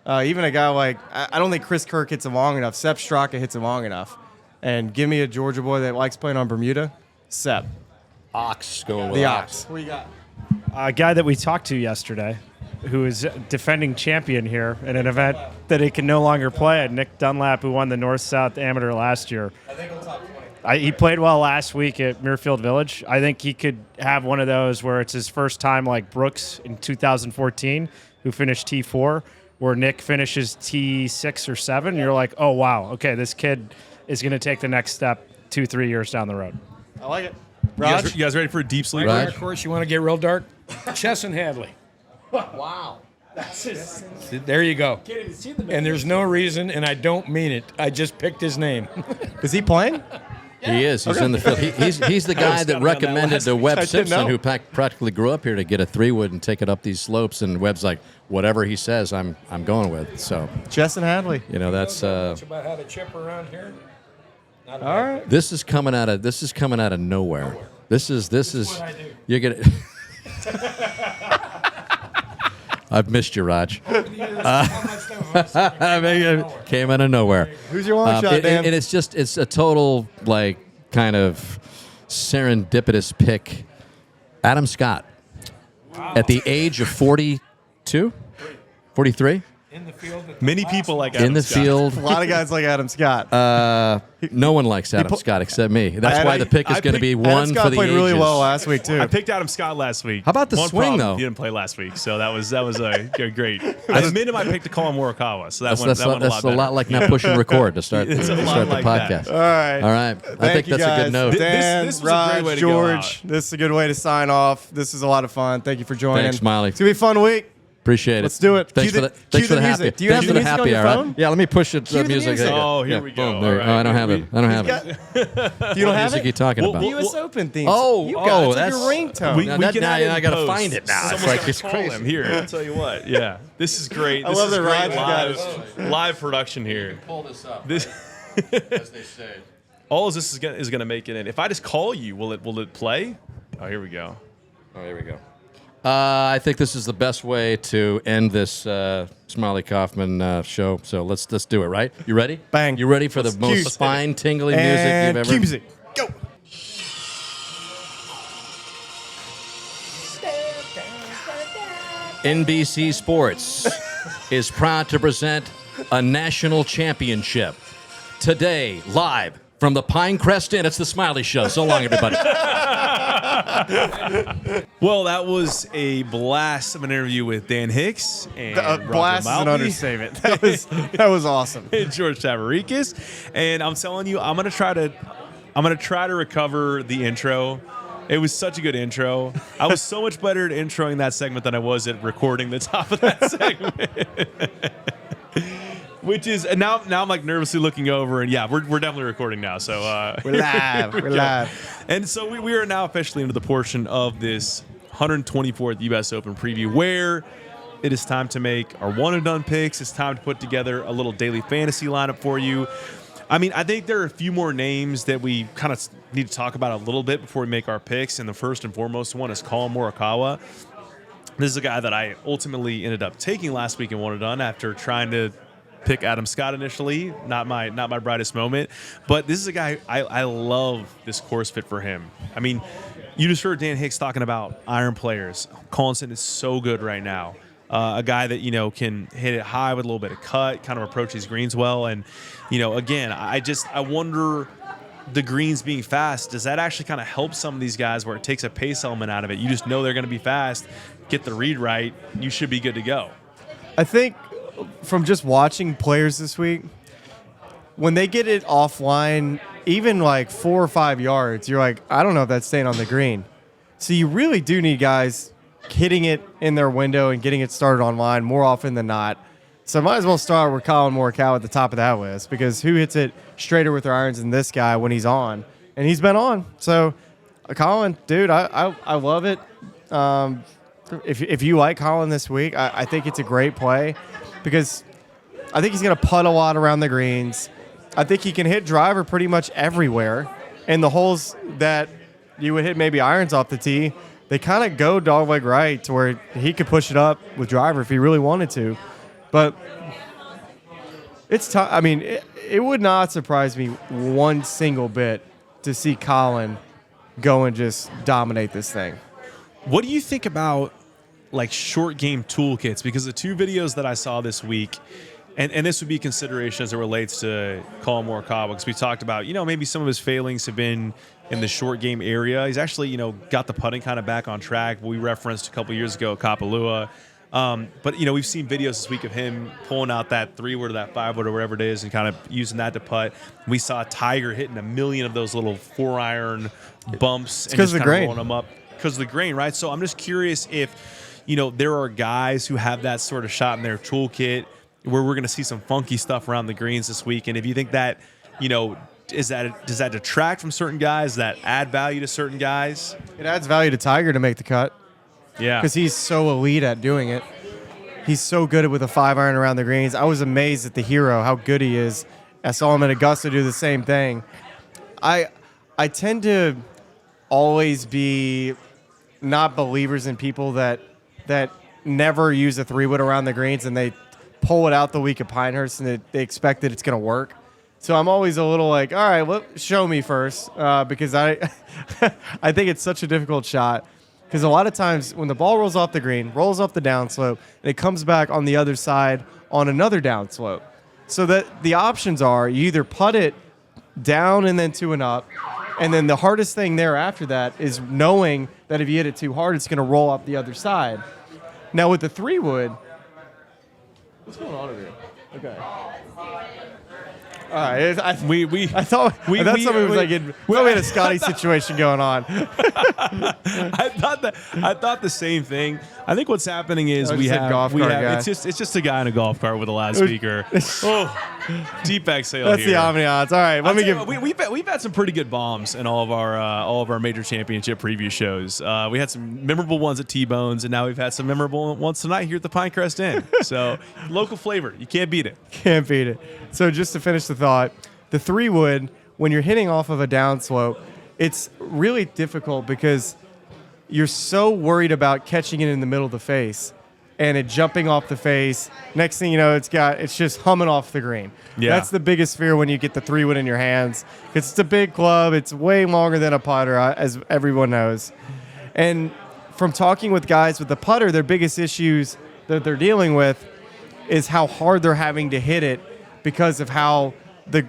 Even a guy like I don't think Chris Kirk hits him long enough. Sepp Straka hits him long enough. And give me a Georgia boy that likes playing on Bermuda, Sepp. Ox going with The Ox. Ox. What you got? A guy that we talked to yesterday, who is defending champion here in an event that he can no longer play at, Nick Dunlap, who won the North-South Amateur last year. I think on top 20. He played well last week at Muirfield Village. I think he could have one of those where it's his first time like Brooks in 2014, who finished T4, where Nick finishes T6 or 7. And you're like, oh, wow, okay, this kid is going to take the next step 2-3 years down the road. I like it. You guys ready for a deep sleep? Raj? Of course, you want to get real dark? Chess and Hadley. Wow. There you go. And there's no reason, and I don't mean it. I just picked his name. Is he playing? He is. He's in the field. He's the guy that recommended to Webb I didn't Simpson, know. who practically grew up here, to get a 3-wood and take it up these slopes. And Webb's like, whatever he says, I'm going with. So Chesson Hadley. that's It's about how to chip around here. All right. this is coming out of nowhere. This is what I do. you're gonna. I've missed you, Raj. I mean, it came out of nowhere. Who's your long shot, Dan? And it's a total like kind of serendipitous pick. Adam Scott, at the age of 42, 43, In the field. Many people like Adam in the Scott. field. A lot of guys like Adam Scott. No one likes Adam Scott except me. That's why the pick is I going to be picked- one Adam Scott for the played really ages. well last week too. I picked Adam Scott last week. How about the One swing, problem, though? He didn't play last week, so that was great. I admitted my pick to Colin Morikawa, so that went That's a lot better. a lot like not pushing record to start, It's a to lot start the like that. podcast. All right. All right. I think you that's guys. a good note. Dan, This was a great Raj, way to go George, out. this is a good way to sign off. This is a lot of fun. Thank you for joining. Thanks, Smiley. It's going to be a fun week. Appreciate it. Let's do it. Thanks Cue for the- the, cue thanks for the the music. happy. Do you have Thanks the for the music on happy your hour. phone? Yeah, let me push it. Cue the music. music. Oh, here Yeah, we go. boom, there. All right. No, I don't have it. I don't have Got- it. You don't What have music are you it? talking Well, about? The U.S. Open theme. Oh, you got oh, it's that's your ringtone. We Now can now add it I in got to post. find it now. It's Someone's like gonna it's call crazy. him. Here, I'll tell you what. Yeah, this is great. I This love is that great Raj got live production here. Pull this up. This as they say. all of this is gonna make it in. If I just call you, will it play? Oh, here we go. Oh, here we go. I think this is the best way to end this Smylie Kaufman show. So let's do it, right? You ready? Bang. You ready for the Cue. most spine-tingling music And you've ever? cue music. Go. NBC Sports is proud to present a national championship. Today, live from the Pine Crest Inn, it's the Smylie Show. So long, everybody. Well, that was a blast of an interview with Dan Hicks and Roger Blast is an Maltby understatement. That was awesome. and George Tavarikis. And I'm telling you, I'm gonna try to recover the intro. It was such a good intro. I was so much better at introing that segment than I was at recording the top of that segment. Which is and now I'm like nervously looking over, and yeah, we're definitely recording now. So We're live. We're live. and so we are now officially into the portion of this 124th U.S. Open preview where it is time to make our one and done picks. It's time to put together a little daily fantasy lineup for you. I mean, I think there are a few more names that we kind of need to talk about a little bit before we make our picks. And the first and foremost one is Colin Morikawa. This is a guy that I ultimately ended up taking last week in one and done after trying to pick Adam Scott initially. Not my brightest moment. But this is a guy, I love this course fit for him. I mean, you just heard Dan Hicks talking about iron players. Collinson is so good right now. A guy that, can hit it high with a little bit of cut, kind of approach these greens well. And, again, I wonder the greens being fast, does that actually kind of help some of these guys where it takes a pace element out of it? You just know they're going to be fast, get the read right, you should be good to go. I think from just watching players this week, when they get it offline, even like 4 or 5 yards, you're like, I don't know if that's staying on the green. So you really do need guys hitting it in their window and getting it started online more often than not. So might as well start with Colin Morikawa at the top of that list, because who hits it straighter with their irons than this guy when he's on? And he's been on. So Colin, dude, I love it. If you like Colin this week, I think it's a great play, because I think he's going to putt a lot around the greens. I think he can hit driver pretty much everywhere. And the holes that you would hit maybe irons off the tee, they kind of go dogleg right to where he could push it up with driver if he really wanted to. But it's tough. I mean, it would not surprise me one single bit to see Colin go and just dominate this thing. What do you think about like short game toolkits? Because the 2 videos that I saw this week, and this would be consideration as it relates to Colin Morikawa, because we talked about, maybe some of his failings have been in the short game area. He's actually, got the putting kind of back on track. We referenced a couple years ago Kapalua. But, we've seen videos this week of him pulling out that 3-wood or that 5-wood or whatever it is and kind of using that to putt. We saw Tiger hitting a million of those little 4-iron bumps and just kind of rolling them up because of the grain, right? So I'm just curious if, there are guys who have that sort of shot in their toolkit where we're going to see some funky stuff around the greens this week. And if you think that, does that detract from certain guys? Does that add value to certain guys? It adds value to Tiger to make the cut. Yeah. Because he's so elite at doing it. He's so good with a 5-iron around the greens. I was amazed at the Hero, how good he is. I saw him at Augusta do the same thing. I tend to always be not believers in people that never use a 3-wood around the greens and they pull it out the week of Pinehurst and they expect that it's going to work. So I'm always a little like, all right, show me first, because I I think it's such a difficult shot. Because a lot of times when the ball rolls off the green, rolls off the downslope, and it comes back on the other side on another downslope. So that the options are you either putt it down and then to and up, and then the hardest thing there after that is knowing that if you hit it too hard, it's going to roll up the other side. Now with the 3-wood, what's going on over here? Okay. All right, I thought somebody was like we had a Scottie situation going on. I thought the same thing. I think what's happening is it's just a guy in a golf cart with a loudspeaker. Deep exhale. That's here. the ambiance. All right, we've had some pretty good bombs in all of our major championship preview shows. We had some memorable ones at T-Bones, and now we've had some memorable ones tonight here at the Pine Crest Inn. So local flavor, you can't beat it. Can't beat it. So just to finish the thought, the 3-wood, when you're hitting off of a downslope, it's really difficult because you're so worried about catching it in the middle of the face and it jumping off the face. Next thing you know, it's just humming off the green. Yeah. That's the biggest fear when you get the 3-wood in your hands. It's a big club. It's way longer than a putter, as everyone knows. And from talking with guys with the putter, their biggest issues that they're dealing with is how hard they're having to hit it because of how the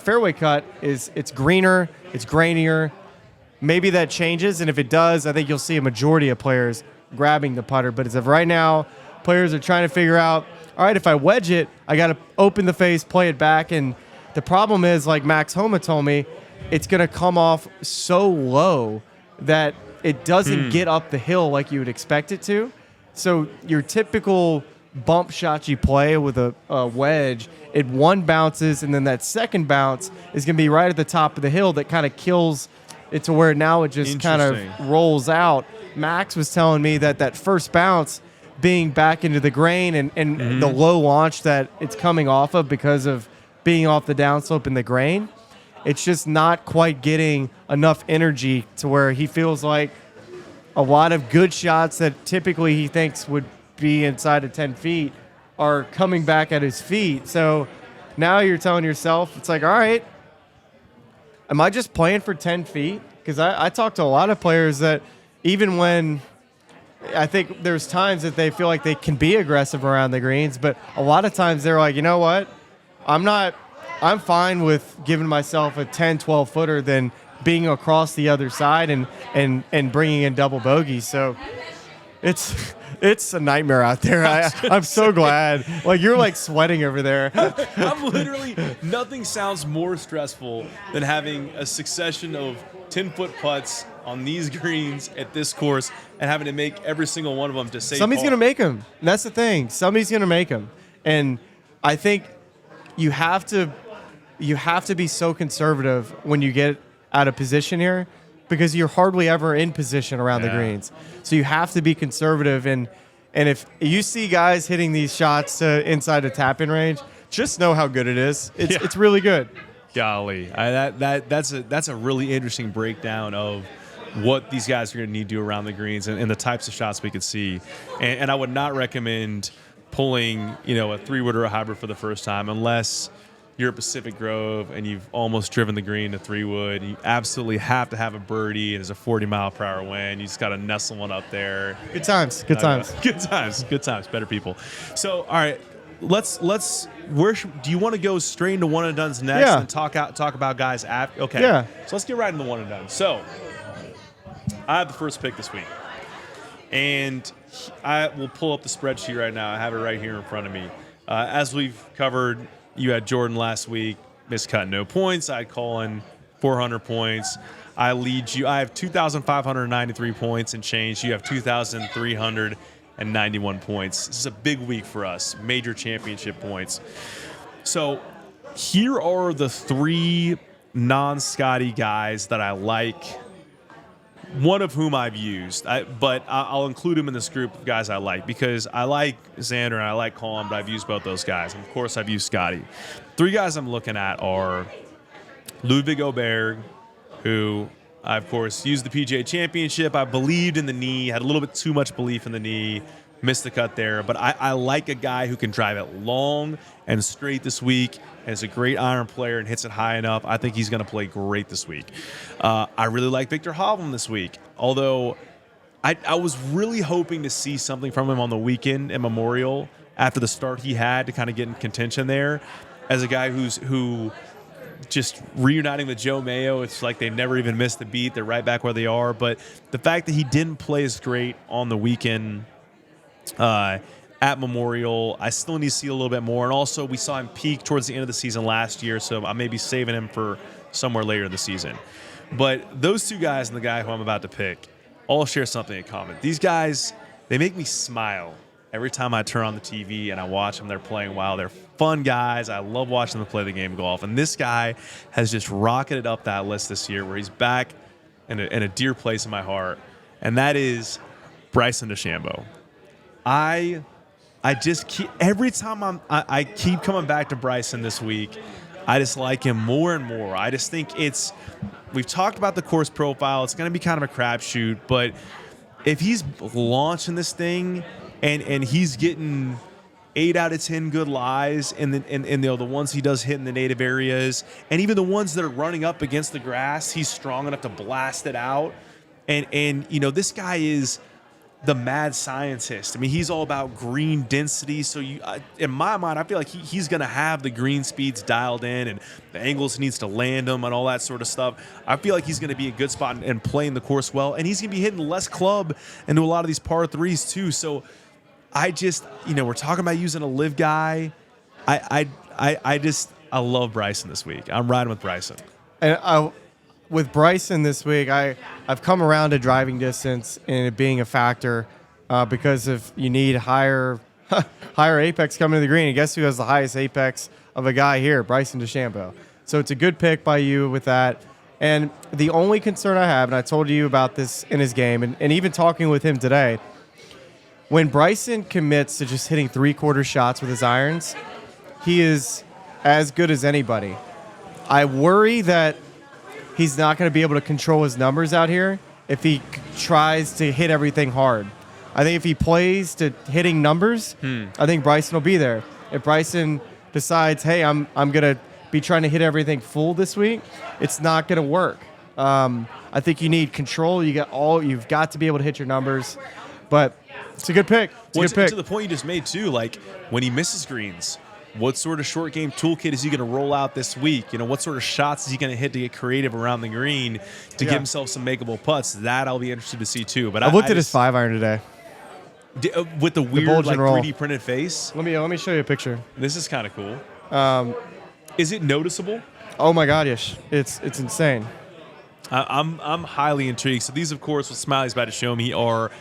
fairway cut is. It's greener, it's grainier. Maybe that changes, and if it does, I think you'll see a majority of players grabbing the putter. But as of right now, players are trying to figure out, all right, if I wedge it, I got to open the face, play it back. And the problem is, like Max Homa told me, it's going to come off so low that it doesn't get up the hill like you would expect it to. So your typical bump shot you play with a wedge, it one bounces, and then that second bounce is going to be right at the top of the hill that kind of kills it to where now it just kind of rolls out. Max was telling me that first bounce being back into the grain and the low launch that it's coming off of because of being off the downslope in the grain, it's just not quite getting enough energy to where he feels like a lot of good shots that typically he thinks would be inside of 10 feet are coming back at his feet. So now you're telling yourself, it's like, all right, am I just playing for 10 feet? Because I talk to a lot of players that even when I think there's times that they feel like they can be aggressive around the greens, but a lot of times they're like, you know what? I'm fine with giving myself a 10, 12 footer than being across the other side and bringing in double bogeys. So It's a nightmare out there. I'm so glad. Like, you're like sweating over there. I'm literally, nothing sounds more stressful than having a succession of 10-foot putts on these greens at this course and having to make every single one of them to save Somebody's par. going to make them. That's the thing. Somebody's going to make them. And I think you have to be so conservative when you get out of position here, because you're hardly ever in position around the greens. So you have to be conservative. And if you see guys hitting these shots inside the tap-in range, just know how good it is. It's really good. Golly, that's a really interesting breakdown of what these guys are going to need to do around the greens and the types of shots we could see. And I would not recommend pulling, a 3-wood or a hybrid for the first time unless you're at Pacific Grove and you've almost driven the green to 3-wood. You absolutely have to have a birdie. And there's a 40-mile-per-hour wind. You just got to nestle one up there. Good times. Good times. Good times. Good times. Better people. So, all right, let's. Do you want to go straight into one and dones next and talk about guys after? Okay. Yeah. So let's get right into the one and done. So I have the first pick this week, and I will pull up the spreadsheet right now. I have it right here in front of me. As we've covered, you had Jordan last week, miscut no points. I had Colin 400 points. I lead you. I have 2,593 points and change. You have 2,391 points. This is a big week for us. Major championship points. So here are the 3 non-Scottie guys that I like, one of whom I've used. But I'll include him in this group of guys I like because I like Xander and I like Colin, but I've used both those guys. And, of course, I've used Scottie. 3 guys I'm looking at are Ludwig Åberg, who I, of course, used the PGA Championship. I believed in the knee, had a little bit too much belief in the knee, missed the cut there. But I like a guy who can drive it long and straight this week and is a great iron player and hits it high enough. I think he's going to play great this week. I really like Victor Hovland this week, although I was really hoping to see something from him on the weekend at Memorial after the start he had to kind of get in contention there. As a guy who just reuniting with Joe Mayo, it's like they never even missed the beat. They're right back where they are. But the fact that he didn't play as great on the weekend at Memorial, I still need to see a little bit more. And also, we saw him peak towards the end of the season last year, so I may be saving him for somewhere later in the season. But those 2 guys and the guy who I'm about to pick all share something in common. These guys, they make me smile every time I turn on the TV and I watch them. They're playing well. They're fun guys. I love watching them play the game of golf. And this guy has just rocketed up that list this year where he's back in a dear place in my heart, and that is Bryson DeChambeau. I just keep, every time I keep coming back to Bryson this week, I just like him more and more. I just think we've talked about the course profile. It's going to be kind of a crapshoot, but if he's launching this thing and he's getting 8 out of 10 good lies in the ones he does hit in the native areas, and even the ones that are running up against the grass, he's strong enough to blast it out. And this guy is the mad scientist. I mean, he's all about green density. So in my mind, I feel like he's going to have the green speeds dialed in and the angles he needs to land them and all that sort of stuff. I feel like he's going to be a good spot and playing the course well. And he's going to be hitting less club into a lot of these par 3s too. So I just, we're talking about using a live guy. I love Bryson this week. I'm riding with Bryson. And with Bryson this week, I've come around to driving distance and it being a factor because if you need higher apex coming to the green. And guess who has the highest apex of a guy here? Bryson DeChambeau. So it's a good pick by you with that. And the only concern I have, and I told you about this in his game, and even talking with him today, when Bryson commits to just hitting 3/4 shots with his irons, he is as good as anybody. I worry that he's not going to be able to control his numbers out here if he tries to hit everything hard. I think if he plays to hitting numbers, I think Bryson will be there. If Bryson decides, hey, I'm going to be trying to hit everything full this week, it's not going to work. I think you need control. You've got to be able to hit your numbers. But it's a good pick. It's a good pick. To the point you just made, too, like when he misses greens, what sort of short game toolkit is he going to roll out this week? What sort of shots is he going to hit to get creative around the green to give himself some makeable putts? That I'll be interested to see too. But I looked at his 5-iron today. With the weird bulge like and roll. 3D printed face. Let me show you a picture. This is kind of cool. Is it noticeable? Oh my God, yes, it's insane. I'm highly intrigued. So these, of course, what Smiley's about to show me are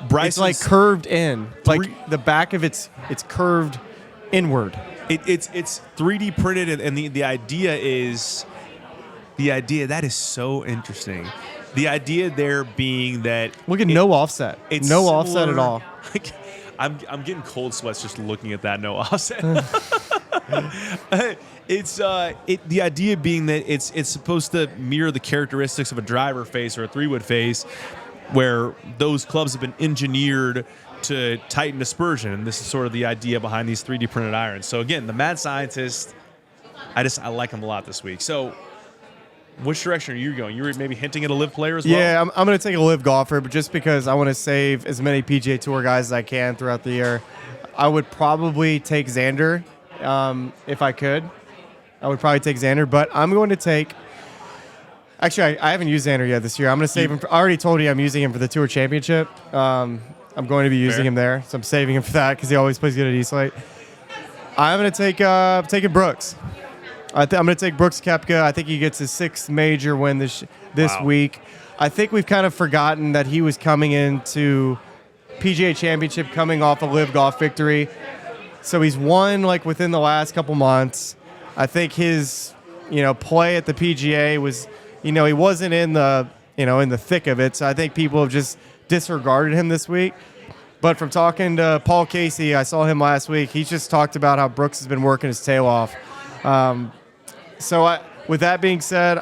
Bryson's. It's like curved in, like the back of it's curved inward. It's 3D printed, and the idea is that is so interesting. The idea there being that Look at no offset. It's no similar, offset at all. Like, I'm getting cold sweats just looking at that no offset. The idea being that it's supposed to mirror the characteristics of a driver face or a 3-wood face, where those clubs have been engineered to tighten dispersion, and this is sort of the idea behind these 3D printed irons. So again, the mad scientist, I like him a lot this week. So which direction are you going? You were maybe hinting at a live player as well? Yeah, I'm going to take a live golfer, but just because I want to save as many PGA Tour guys as I can throughout the year, I would probably take Xander if I could. I would probably take Xander, but I'm going to take – actually, I haven't used Xander yet this year. I'm going to save him – I already told you I'm using him for the Tour Championship. I'm going to be using him there, so I'm saving him for that because he always plays good at East Lake. I'm going to take taking Brooks. I'm going to take Brooks Koepka. I think he gets his 6th major win this week. I think we've kind of forgotten that he was coming into PGA Championship coming off a live golf victory. So he's won like within the last couple months. I think his, play at the PGA was, he wasn't in the, in the thick of it. So I think people have just disregarded him this week. But from talking to Paul Casey, I saw him last week. He just talked about how Brooks has been working his tail off. So with that being said,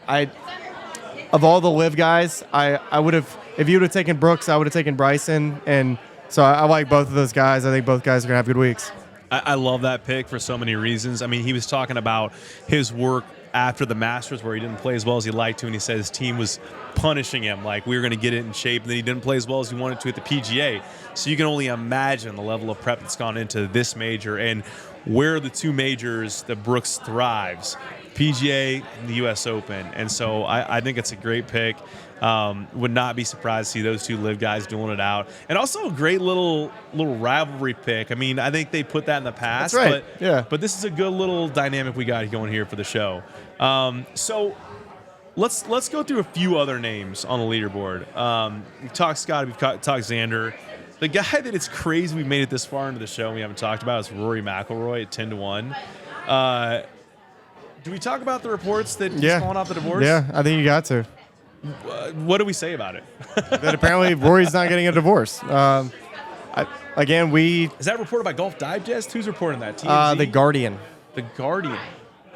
of all the live guys, I would have, if you would have taken Brooks, I would have taken Bryson. And so I like both of those guys. I think both guys are going to have good weeks. I love that pick for so many reasons. I mean, he was talking about his work after the Masters where he didn't play as well as he liked to, and he said his team was punishing him, like we were going to get it in shape, and then he didn't play as well as he wanted to at the PGA. So you can only imagine the level of prep that's gone into this major and where the two majors that Brooks thrives, PGA and the U.S. Open. And so I think it's a great pick. Would not be surprised to see those two live guys dueling it out. And also a great little rivalry pick. I mean, I think they put that in the past. That's right. But this is a good little dynamic we got going here for the show. So let's go through a few other names on the leaderboard. We've talked Scottie, we've talked Xander. The guy that it's crazy we made it this far into the show and we haven't talked about is Rory McIlroy at 10-1. Do we talk about the reports that he's falling off the divorce? Yeah, I think you got to. What do we say about it? That apparently Rory's not getting a divorce. Is that reported by Golf Digest? Who's reporting that? TMZ? The Guardian. The Guardian.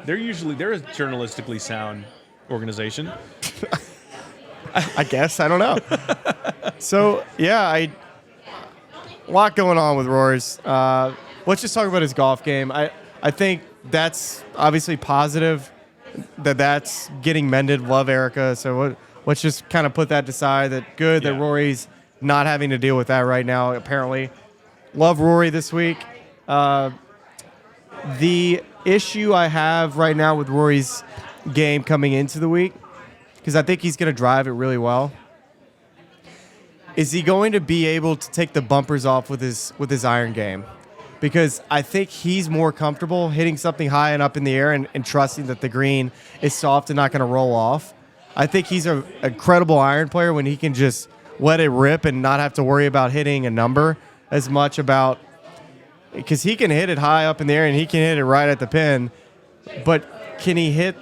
They're a journalistically sound organization. I guess. I don't know. So, yeah, a lot going on with Rory's. Let's just talk about his golf game. I think that's obviously positive that's getting mended. Love Erica. So let's just kind of put that aside. That Rory's not having to deal with that right now, apparently. Love Rory this week. The issue I have right now with Rory's game coming into the week, because I think he's going to drive it really well, is he going to be able to take the bumpers off with his iron game? Because I think he's more comfortable hitting something high and up in the air and trusting that the green is soft and not going to roll off. I think he's an incredible iron player when he can just let it rip and not have to worry about hitting a number as much about, because he can hit it high up in the air and he can hit it right at the pin, but can he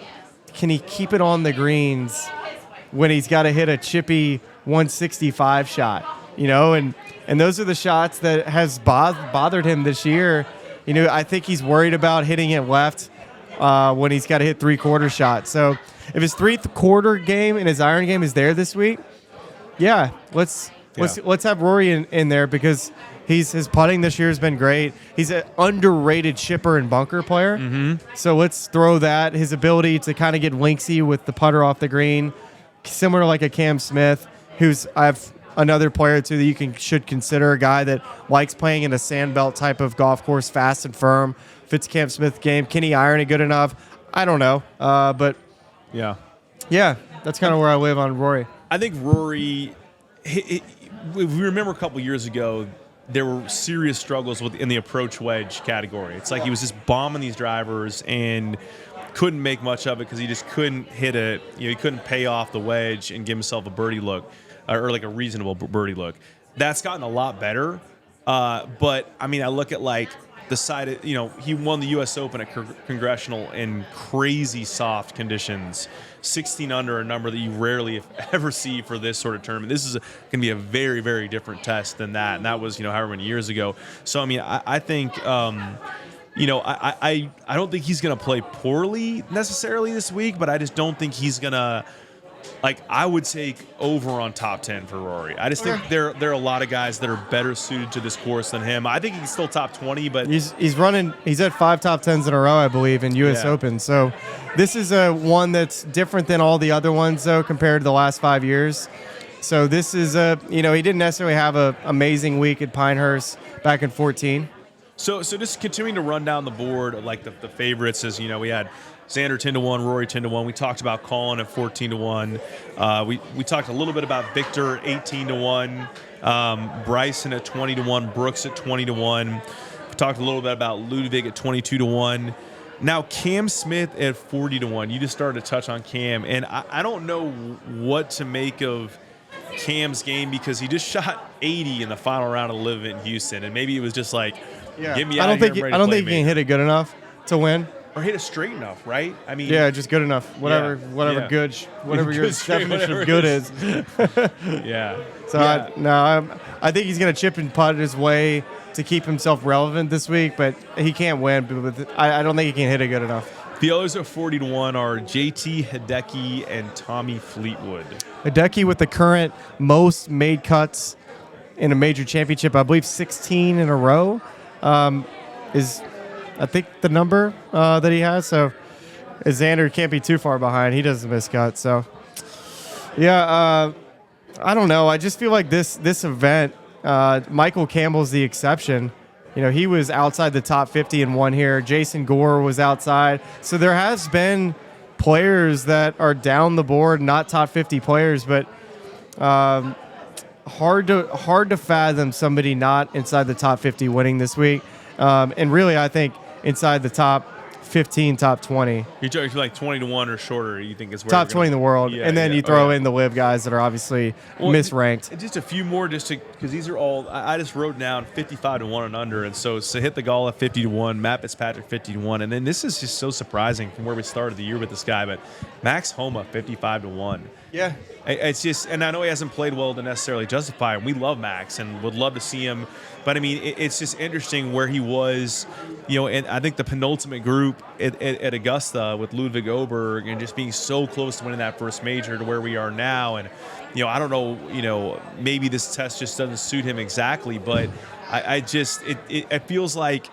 keep it on the greens when he's got to hit a chippy 165 shot, and those are the shots that has bothered him this year. I think he's worried about hitting it left when he's got to hit 3/4 shots. So if his 3/4 game and his iron game is there this week, let's have Rory in there, because his putting this year has been great. He's an underrated chipper and bunker player. Mm-hmm. So let's throw that. His ability to kind of get linksy with the putter off the green, similar to like a Cam Smith, I've another player too that you should consider, a guy that likes playing in a sandbelt type of golf course, fast and firm. Fits Cam Smith's game. Can he iron it good enough? I don't know, but yeah, that's kind of where I live on Rory. I think Rory. If we remember a couple years ago, there were serious struggles in the approach wedge category. It's like he was just bombing these drivers and couldn't make much of it because he just couldn't hit it. He couldn't pay off the wedge and give himself a birdie look, or like a reasonable birdie look. That's gotten a lot better. But I mean, I look at like the side, he won the U.S. Open at Congressional in crazy soft conditions, 16 under, a number that you rarely ever see for this sort of tournament. This is going to be a very, very different test than that, and that was however many years ago. So I mean, I think. I don't think he's going to play poorly necessarily this week, but I just don't think he's going to, I would take over on top 10 for Rory. I just think there are a lot of guys that are better suited to this course than him. I think he's still top 20, but he's at 5 top 10s in a row, I believe, in U.S. Open. So this is one that's different than all the other ones, though, compared to the last 5 years. So this is he didn't necessarily have an amazing week at Pinehurst back in 2014. So just continuing to run down the board, like the favorites is, we had Xander 10-1, Rory 10-1. We talked about Colin at 14-1. We talked a little bit about Victor 18-1, Bryson at 20-1, Brooks at 20-1. We talked a little bit about Ludwig at 22-1. Now Cam Smith at 40-1. You just started to touch on Cam, and I don't know what to make of Cam's game because he just shot 80 in the final round of the Live in Houston, and maybe it was just like, get me out of here. I don't think he can hit it good enough to win. Or hit it straight enough, right? I mean, just good enough. Whatever good, whatever your definition of good is. Yeah. So I think he's going to chip and putt his way to keep himself relevant this week, but he can't win. But I don't think he can hit it good enough. The others at 40-1 are JT Hideki and Tommy Fleetwood. Hideki with the current most made cuts in a major championship, I believe 16 in a row, is I think the number that he has. So Xander can't be too far behind. He doesn't miss cuts. So I don't know. I just feel like this event, Michael Campbell's the exception. He was outside the top 50 and won here. Jason Gore was outside. So there has been players that are down the board, not top 50 players, but hard to fathom somebody not inside the top 50 winning this week. And really, I think inside the top 15, top 20. You're like 20-1 or shorter, you think is where top 20 in the world. And then you throw in the live guys that are obviously misranked. Just a few more because these are all, I just wrote down 55-1 and under. And so Sahith Theegala 50-1, Matt Fitzpatrick 50-1. And then this is just so surprising from where we started the year with this guy, but Max Homa 55-1. Yeah. It's just, and I know he hasn't played well to necessarily justify him. We love Max and would love to see him. But I mean, it's just interesting where he was, and I think the penultimate group at Augusta with Ludwig Oberg and just being so close to winning that first major to where we are now. And, I don't know, maybe this test just doesn't suit him exactly, but it feels like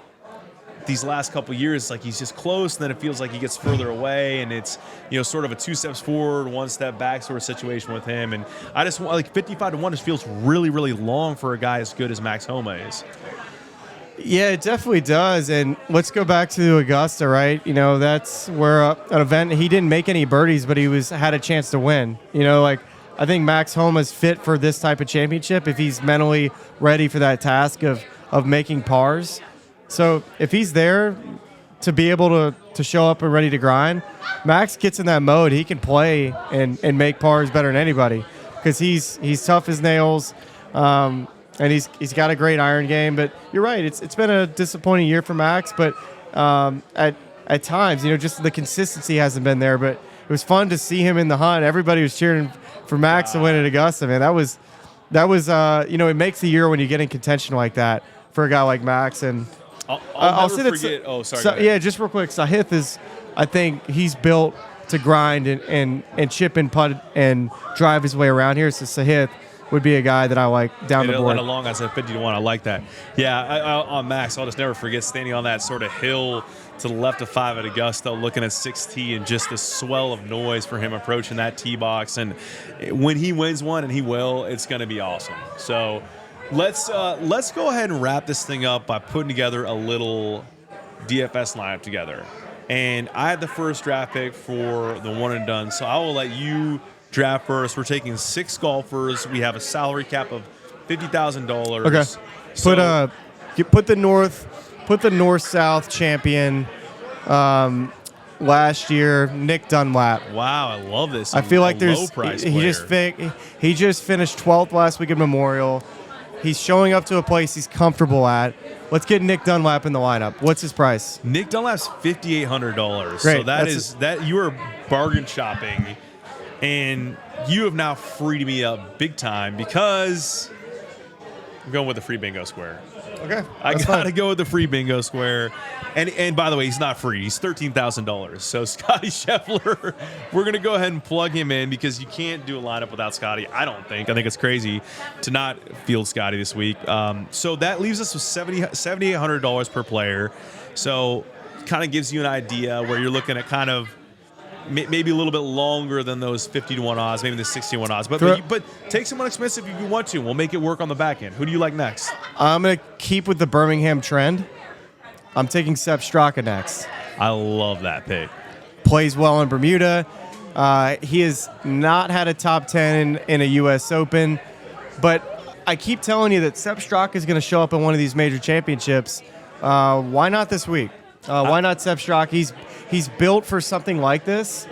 these last couple years, like he's just close, and then it feels like he gets further away, and it's sort of a 2 steps forward, 1 step back sort of situation with him. And I just want 55-1 just feels really, really long for a guy as good as Max Homa is. Yeah, it definitely does. And let's go back to Augusta, right? That's where an event he didn't make any birdies, but he had a chance to win. I think Max Homa's fit for this type of championship if he's mentally ready for that task of making pars. So if he's there to be able to show up and ready to grind, Max gets in that mode. He can play and make pars better than anybody because he's tough as nails, and he's got a great iron game. But you're right, it's been a disappointing year for Max. But at times, just the consistency hasn't been there. But it was fun to see him in the hunt. Everybody was cheering for Max to win at Augusta. Man, that was it makes the year when you get in contention like that for a guy like Max. And I'll never forget. Yeah, just real quick. Sahith is, I think he's built to grind and chip and putt and drive his way around here. So Sahith would be a guy that I like down the board. Along as a 50-1, I like that. Yeah, on Max, I'll just never forget standing on that sort of hill to the left of 5 at Augusta, looking at 6T and just the swell of noise for him approaching that tee box. And when he wins one, and he will, it's going to be awesome. So. Let's go ahead and wrap this thing up by putting together a little DFS lineup together. And I had the first draft pick for the one and done, so I will let you draft first. We're taking 6 golfers. We have a salary cap of $50,000. Okay. So, Put the north-south champion last year, Nick Dunlap. wow, I love this. I feel like he he just finished 12th last week at Memorial. He's showing up to a place he's comfortable at. Let's get Nick Dunlap in the lineup. What's his price? Nick Dunlap's $5,800. Great. So that you are bargain shopping, and you have now freed me up big time because I'm going with the free bingo square. Okay, I gotta go with the free bingo square, and by the way, he's not free. He's $13,000. So Scottie Scheffler, we're gonna go ahead and plug him in because you can't do a lineup without Scottie. I think it's crazy to not field Scottie this week. So that leaves us with $7,800 per player. So kind of gives you an idea where you're looking at kind of maybe a little bit longer than those 50-1 odds, maybe the 60-1 odds. But take someone expensive if you want to. We'll make it work on the back end. Who do you like next? I'm going to keep with the Birmingham trend. I'm taking Sepp Straka next. I love that pick. Plays well in Bermuda. He has not had a top 10 in a U.S. Open. But I keep telling you that Sepp Straka is going to show up in one of these major championships. Why not this week? Why not Sepp Straka? He's built for something like this,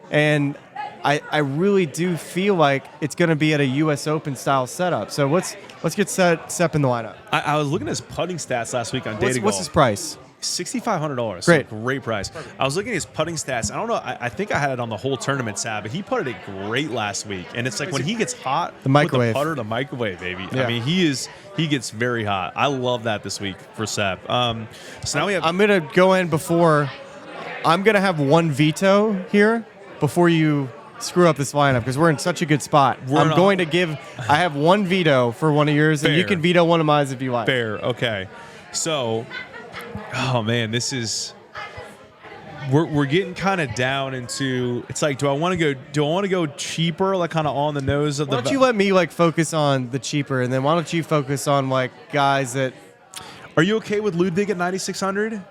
and I really do feel like it's going to be at a U.S. Open style setup. So let's get Sepp in the lineup. I was looking at his putting stats last week on Data Golf. What's his price? $6,500. Great. So great price. I was looking at his putting stats. I don't know. I think I had it on the whole tournament tab, but he putted it great last week. And it's like when he gets hot, the microwave. With the putter, the microwave, baby. Yeah. I mean, he gets very hot. I love that this week for Sepp. So now we have. I'm going to go in before. I'm going to have one veto here before you screw up this lineup because we're in such a good spot. I have one veto for one of yours, and you can veto one of mine if you like. Fair. Okay. So, oh man, this is. We're getting kind of down into. It's like, do I want to go cheaper, like kind of on the nose of Why don't you let me focus on the cheaper, and then why don't you focus on guys that. Are you okay with Ludwig at 9,600?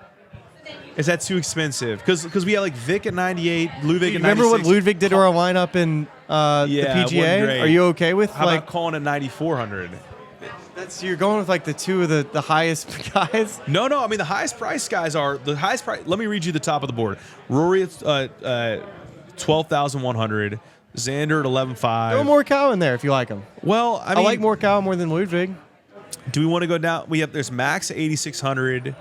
Is that too expensive? Because we had Vic at 98, Ludwig at 96. Remember what Ludwig did to our lineup in the PGA? Are you okay with How about calling at 9,400? You're going with the two of the highest guys? No. I mean the highest price guys are the highest price. Let me read you the top of the board. Rory at 12,100. Xander at 11,500. Throw Morikawa in there if you like him. Well, I like Morikawa more than Ludwig. Do we want to go down? There's Max at 8,600.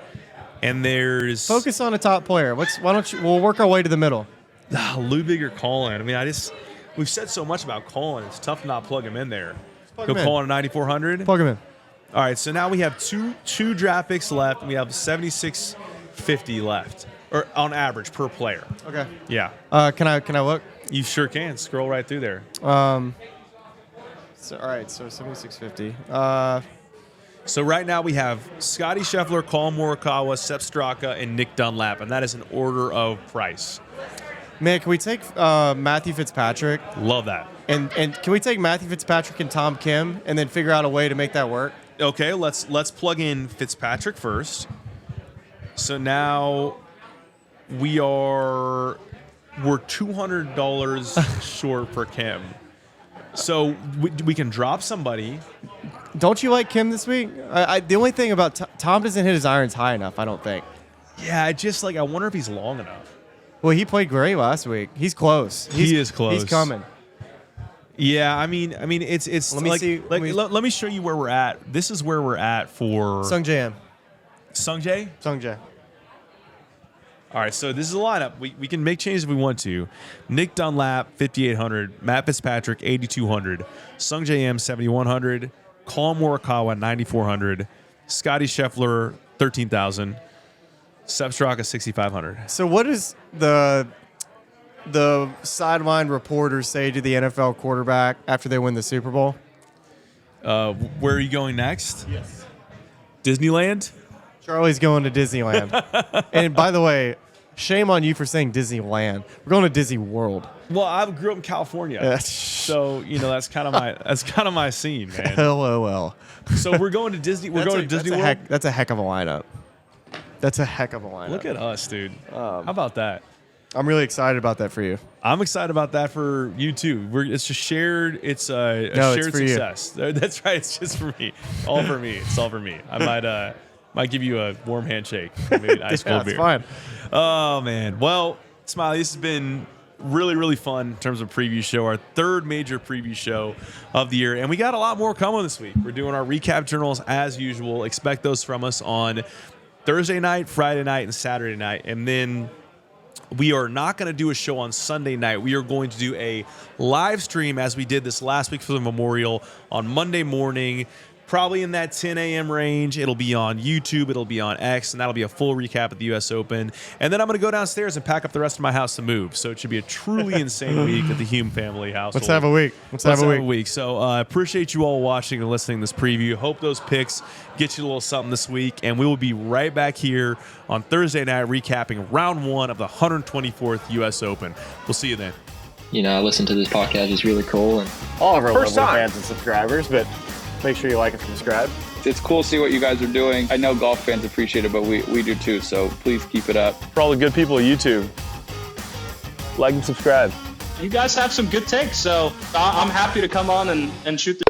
And there's focus on a top player. We'll work our way to the middle. Ludwig or Colin. I mean, we've said so much about Colin. It's tough to not plug him in there. Go Colin at 9,400. Plug him in. All right, so now we have two draft picks left, and we have 7,650 left, or on average per player. Okay. Yeah. Can I look? You sure can. Scroll right through there. All right, so 7,650. So right now we have Scottie Scheffler, Colin Morikawa, Sepp Straka, and Nick Dunlap, and that is an order of price. Man, can we take Matthew Fitzpatrick? Love that. And can we take Matthew Fitzpatrick and Tom Kim and then figure out a way to make that work? Okay, let's plug in Fitzpatrick first. So now we're $200 short for Kim. So we can drop somebody. Don't you like Kim this week? The only thing about Tom doesn't hit his irons high enough, I don't think. Yeah, I wonder if he's long enough. Well, he played great last week. He's close. He is close. He's coming. Yeah, I mean, it's let me show you where we're at. This is where we're at for Sungjae. Sungjae. All right, so this is a lineup. We can make changes if we want to. Nick Dunlap, 5,800. Matt Fitzpatrick, 8,200. Sungjae M, 7,100. Colin Morikawa, 9,400. Scottie Scheffler, 13,000. Sepp Straka, 6,500. So what does the sideline reporters say to the NFL quarterback after they win the Super Bowl? Where are you going next? Yes. Disneyland? Charlie's going to Disneyland. And by the way, shame on you for saying Disneyland. We're going to Disney World. Well, I grew up in California, so that's kind of my scene, man. LOL. So we're going to Disney. We're going to Disney World. That's a heck of a lineup. That's a heck of a lineup. Look at us, dude. How about that? I'm really excited about that for you. I'm excited about that for you too. It's just shared. It's a No, it's shared for you. success. That's right. It's just for me. All for me. It's all for me. I might give you a warm handshake. Maybe an ice cold That's beer. fine. Oh man. Well, Smylie, this has been really, really fun in terms of preview show. Our third major preview show of the year, and we got a lot more coming this week. We're doing our recap journals as usual. Expect those from us on Thursday night, Friday night, and Saturday night, and then we are not going to do a show on Sunday night. We are going to do a live stream as we did this last week for the Memorial on Monday morning, probably in that 10 a.m. range. It'll be on YouTube. It'll be on X, and that'll be a full recap of the U.S. Open. And then I'm going to go downstairs and pack up the rest of my house to move. So it should be a truly insane week at the Hulme family household. Let's have a week. Let's have a week. So appreciate you all watching and listening to this preview. Hope those picks get you a little something this week. And we will be right back here on Thursday night recapping round 1 of the 124th U.S. Open. We'll see you then. I listen to this podcast. It's really cool. And All of our First lovely time. fans and subscribers, but make sure you like and subscribe. It's cool to see what you guys are doing. I know golf fans appreciate it, but we do too. So please keep it up. For all the good people at YouTube, like and subscribe. You guys have some good takes, so I'm happy to come on and shoot the